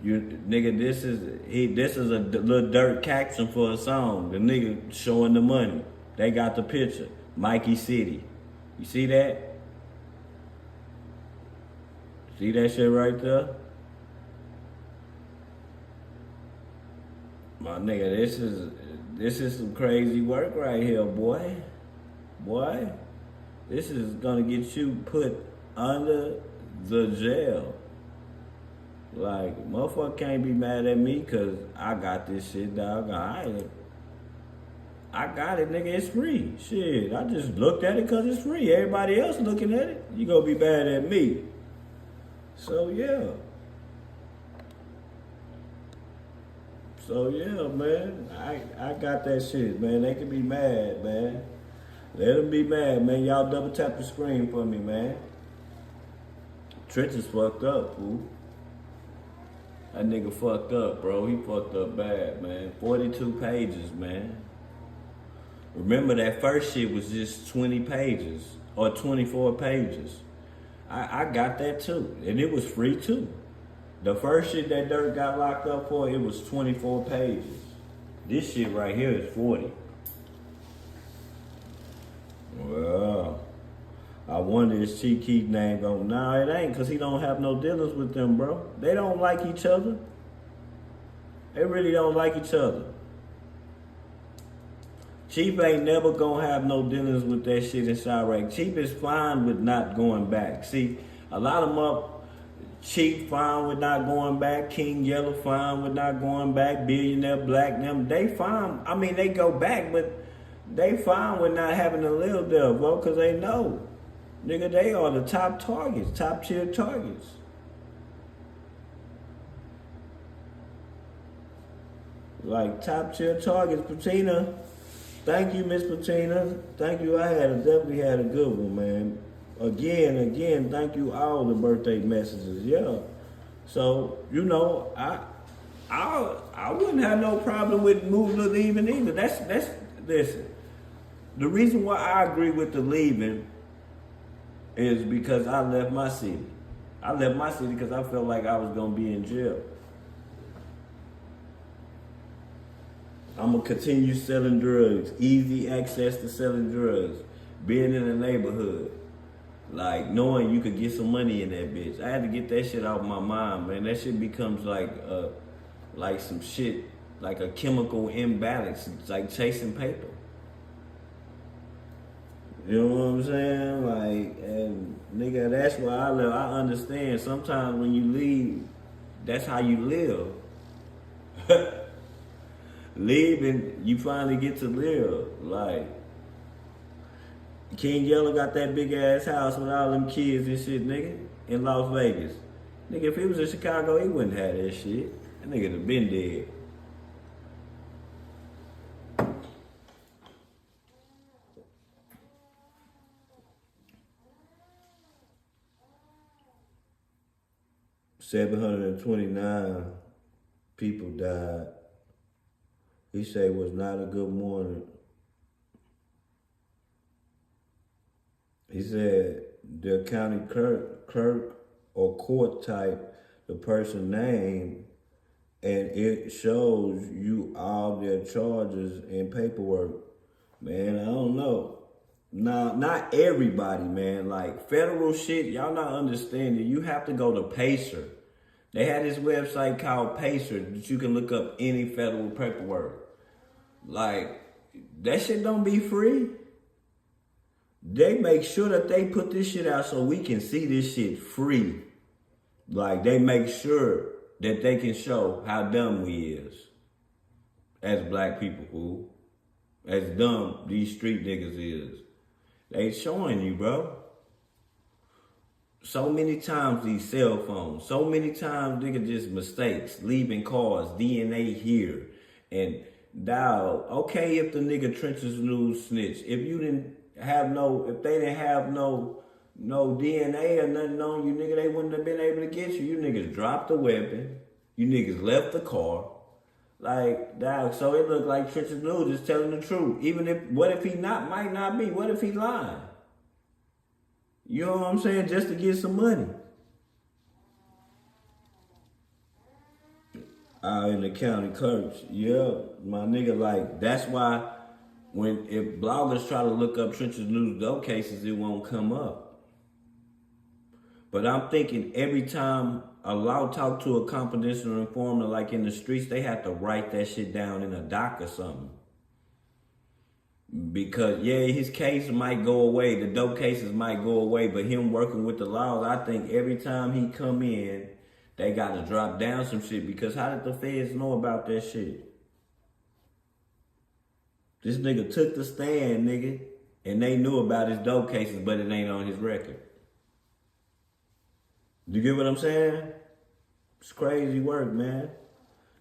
You nigga, this is a little dirt caption for a song. The nigga showing the money. They got the picture. Mikey City. You see that? See that shit right there? My nigga, this is some crazy work right here, boy. Boy, this is gonna get you put under the jail. Like, motherfucker can't be mad at me cause I got this shit, dog. I got it, nigga, it's free. Shit, I just looked at it cause it's free. Everybody else looking at it, you gonna be mad at me. So yeah. So yeah, man, I got that shit, man. They can be mad, man. Let them be mad, man. Y'all double tap the screen for me, man. Trench is fucked up, fool. That nigga fucked up, bro. He fucked up bad, man. 42 pages, man. Remember that first shit was just 20 pages or 24 pages. I got that too, and it was free too. The first shit that Dirt got locked up for, it was 24 pages. This shit right here is 40. Well, I wonder is Chief Keith name going, nah, it ain't, cause he don't have no dealings with them, bro. They don't like each other. They really don't like each other. Chief ain't never gonna have no dealings with that shit in Chirac. Chief is fine with not going back. See, a lot of them up, Chief fine with not going back, King Yellow fine with not going back, Billionaire Black, them, they fine. I mean, they go back, but they fine with not having to live there, bro, cause they know. Nigga, they are the top targets, top tier targets. Like top tier targets, Patina. Thank you, Miss Patina. Thank you. I definitely had a good one, man. Again, thank you all the birthday messages. Yeah. So, you know, I wouldn't have no problem with moving or leaving either. That's listen. The reason why I agree with the leaving is because I left my city. I left my city because I felt like I was gonna be in jail. I'm gonna continue selling drugs, easy access to selling drugs, being in the neighborhood, like knowing you could get some money in that bitch. I had to get that shit out of my mind, man. That shit becomes like some shit, like a chemical imbalance. It's like chasing paper. You know what I'm saying? Like, and nigga, that's why I live. I understand sometimes when you leave, that's how you live. Leaving, you finally get to live. Like, King Yellow got that big ass house with all them kids and shit, nigga, in Las Vegas. Nigga, if he was in Chicago, he wouldn't have that shit. That nigga have been dead. $729 people died. He said it was not a good morning. He said the county clerk or court type the person name, and it shows you all their charges and paperwork. Man, I don't know. Nah, not everybody, man. Like federal shit, y'all not understanding. You have to go to Pacer. They had this website called Pacer that you can look up any federal paperwork. Like, that shit don't be free. They make sure that they put this shit out so we can see this shit free. Like, they make sure that they can show how dumb we is as black people, fool. As dumb these street niggas is. They showing you, bro. So many times these cell phones, so many times nigga just mistakes, leaving cars, DNA here. And dawg, okay if the nigga Trenches lose Snitch. If you didn't have if they didn't have no DNA or nothing on you, nigga, they wouldn't have been able to get you. You niggas dropped the weapon. You niggas left the car. Like, dog, so it looked like Trench's News is telling the truth. Even if, what if he might not be? What if he lying? You know what I'm saying? Just to get some money. In the county clerks, yeah, my nigga, like, that's why if bloggers try to look up Trench's News dope cases, it won't come up. But I'm thinking every time a law talk to a confidential informant, like in the streets, they have to write that shit down in a doc or something. Because, yeah, his case might go away, the dope cases might go away, but him working with the laws, I think every time he come in, they got to drop down some shit, because how did the feds know about that shit? This nigga took the stand, nigga, and they knew about his dope cases, but it ain't on his record. You get what I'm saying? It's crazy work, man.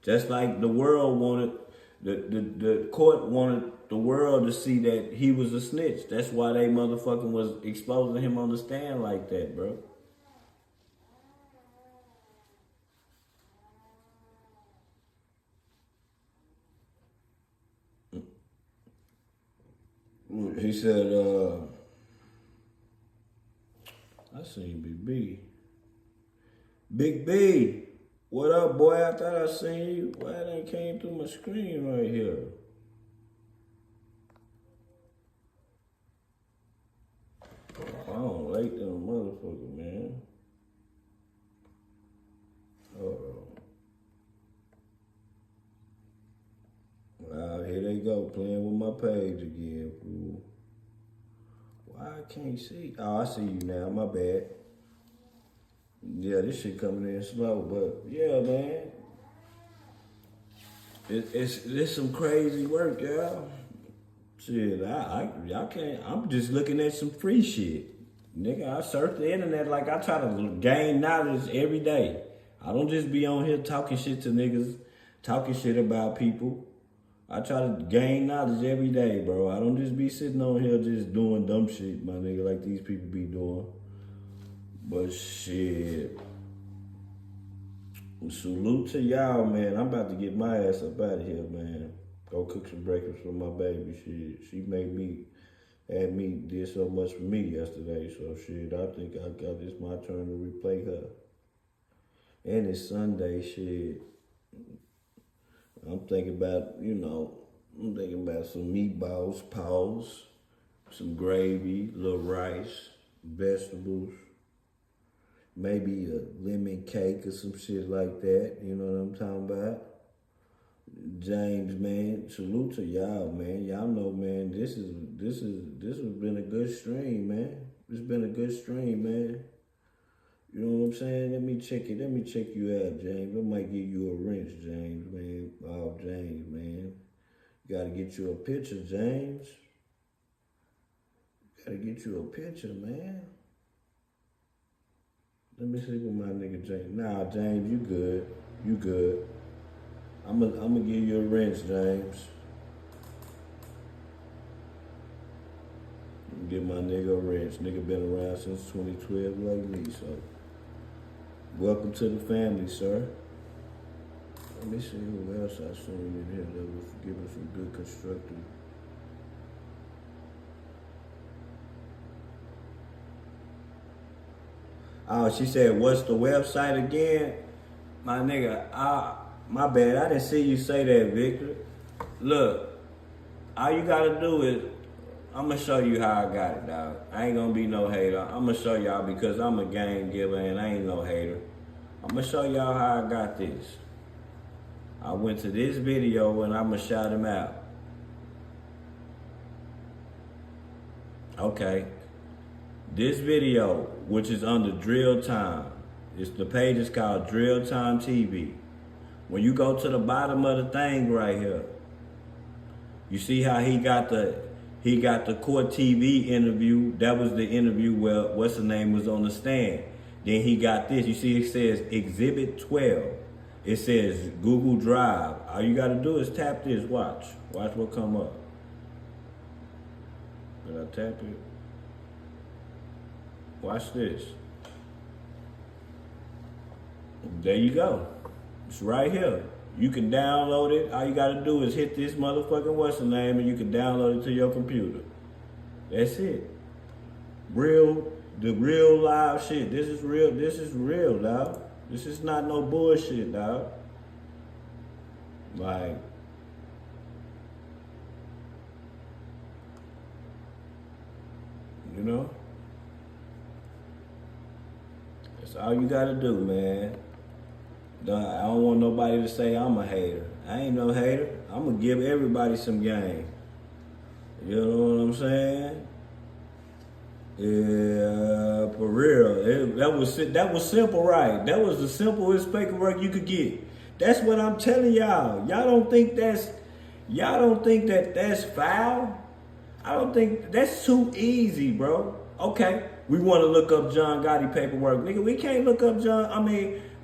Just like the world wanted, the court wanted the world to see that he was a snitch. That's why they motherfucking was exposing him on the stand like that, bro. He said, I seen Big B. Big B, what up, boy? I thought I seen you. Why it ain't came through my screen right here? I don't like them motherfucker, man. Here they go, playing with my page again, fool. Why I can't see? Oh, I see you now, my bad. Yeah, this shit coming in slow, but yeah, man. It's some crazy work, y'all. Shit, I can't, I'm just looking at some free shit. Nigga, I surf the internet like I try to gain knowledge every day. I don't just be on here talking shit to niggas, talking shit about people. I try to gain knowledge every day, bro. I don't just be sitting on here just doing dumb shit, my nigga, like these people be doing. But shit. Salute to y'all, man. I'm about to get my ass up out of here, man. Go cook some breakfast for my baby. Shit. She did so much for me yesterday. So shit, I think it's my turn to replay her. And it's Sunday, shit. I'm thinking about some meatballs, paws, some gravy, little rice, vegetables, maybe a lemon cake or some shit like that. You know what I'm talking about? James, man, salute to y'all, man. Y'all know, man, this has been a good stream, man. It's been a good stream, man. You know what I'm saying? Let me check you out, James. I might give you a wrench, James, man. Oh, James, man. You gotta get you a picture, James. Gotta get you a picture, man. Let me see what my nigga James. Nah, James, you good. You good. I'm gonna give you a wrench, James. Give my nigga a wrench. Nigga been around since 2012 like me, so. Welcome to the family, sir. Let me see who else I seen in here that was giving some good constructive. Oh, she said, what's the website again? My nigga, my bad, I didn't see you say that, Victor. Look, all you gotta do is, I'm gonna show you how I got it, dog. I ain't gonna be no hater. I'm gonna show y'all because I'm a game giver and I ain't no hater. I'm gonna show y'all how I got this. I went to this video and I'm gonna shout him out. Okay. This video, which is under Drill Time, the page is called Drill Time TV. When you go to the bottom of the thing right here, you see how he got the Court TV interview. That was the interview where what's the name was on the stand. Then he got this. You see it says Exhibit 12. It says Google Drive. All you gotta do is tap this. Watch what come up. Did I tap it? Watch this. There you go. It's right here. You can download it. All you gotta do is hit this motherfucking what's the name, and you can download it to your computer. That's it. The real live shit. This is real, dog. This is not no bullshit, dog. Like, you know? That's all you gotta do, man. I don't want nobody to say I'm a hater. I ain't no hater. I'm gonna give everybody some game. You know what I'm saying? Yeah, for real. That was simple, right? That was the simplest paperwork you could get. That's what I'm telling y'all. Y'all don't think that's foul? I don't think that's too easy, bro. Okay, we want to look up John Gotti paperwork, nigga. We can't look up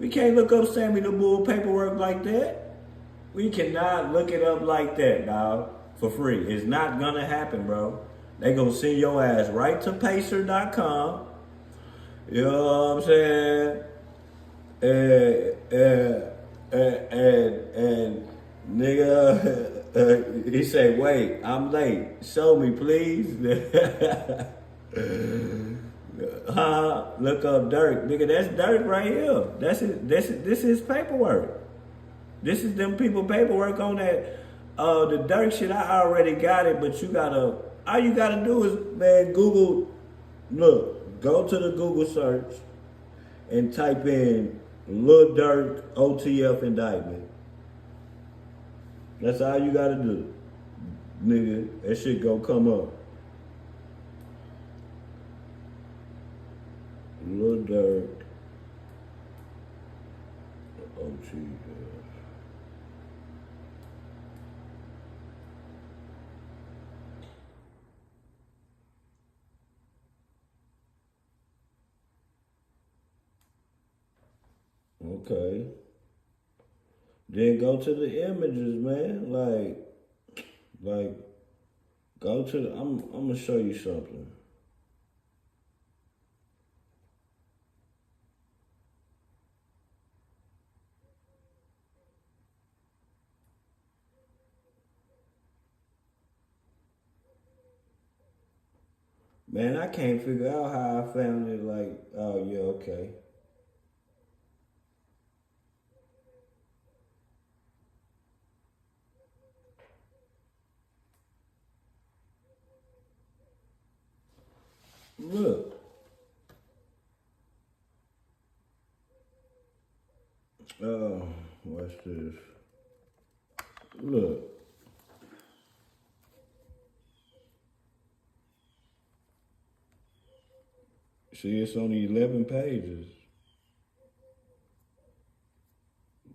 we can't look up Sammy the Bull paperwork like that. We cannot look it up like that, dog, for free. It's not gonna happen, bro. They gonna send your ass right to pacer.com. You know what I'm saying? And nigga, he say, wait, I'm late. Show me, please. Look up Dirk. Nigga, that's Dirk right here. This is paperwork. This is them people paperwork on that. The Dirk shit, I already got it, but all you gotta do is, man, Google, go to the Google search and type in Lil Durk OTF indictment. That's all you gotta do, nigga. That shit gonna come up. Lil Durk OTF. Okay. Then go to the images, man. Like, go to the, I'm gonna show you something. Man, I can't figure out how I found it. Like, oh yeah, okay. Look. Oh, what's this? Look. See, it's only 11 pages.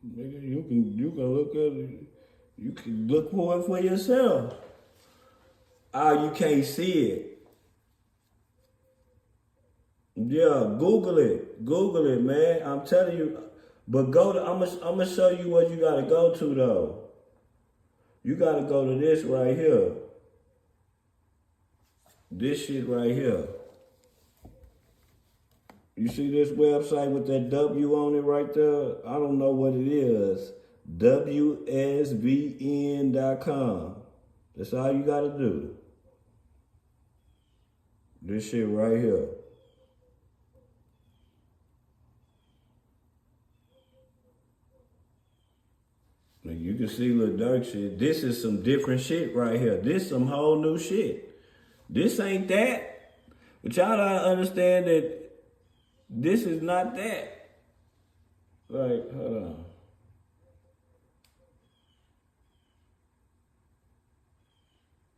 Nigga, you can look at it. You can look for it for yourself. Oh, you can't see it. Yeah, Google it, man. I'm telling you. But I'm gonna show you what you gotta go to though. You gotta go to this right here. This shit right here. You see this website with that W on it right there? I don't know what it is. WSVN.com. That's all you gotta do. This shit right here. You can see Lil Durk shit. This is some different shit right here. This some whole new shit. This ain't that. But y'all don't understand that this is not that. Like, hold on.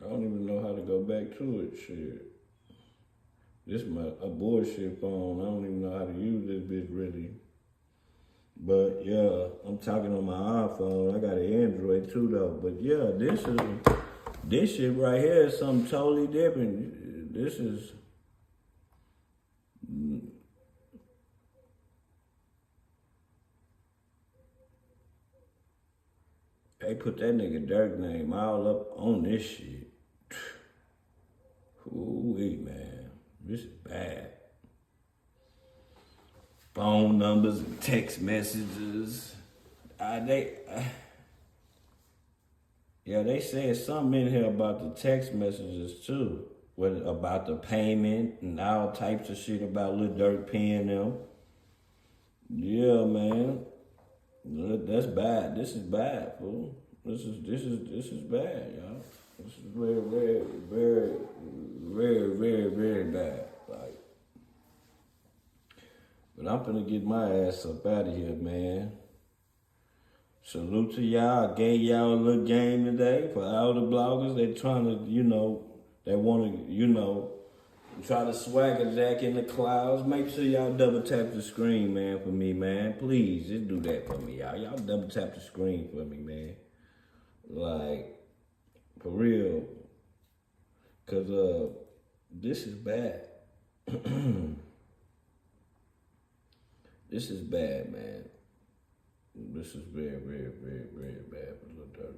I don't even know how to go back to it, shit. This is a bullshit phone. I don't even know how to use this bitch really. But yeah, I'm talking on my iPhone. I got an Android too though. But yeah, this shit right here is something totally different. This is they put that nigga Dirk name all up on this shit. Ooh-wee, man. This is bad. Phone numbers and text messages. Yeah, they said something in here about the text messages too. About the payment and all types of shit about Lil Durk paying them. Yeah, man. That's bad. This is bad, fool. This is bad, y'all. This is very, very, very, very, very, very bad. Like, but I'm finna get my ass up out of here, man. Salute to y'all. I gave y'all a little game today for all the bloggers that trying to, they want to, try to swagger jack in the clouds. Make sure y'all double tap the screen, man, for me, man. Please, just do that for me, y'all. Y'all double tap the screen for me, man. Like, for real. Because, this is bad. This is bad, man. This is very, very, very, very bad for Lil Durk.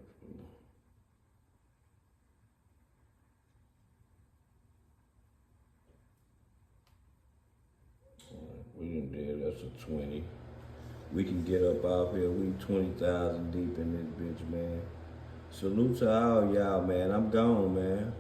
We done did, that's a 20. We can get up out here. We 20,000 deep in this bitch, man. Salute to all y'all, man. I'm gone, man.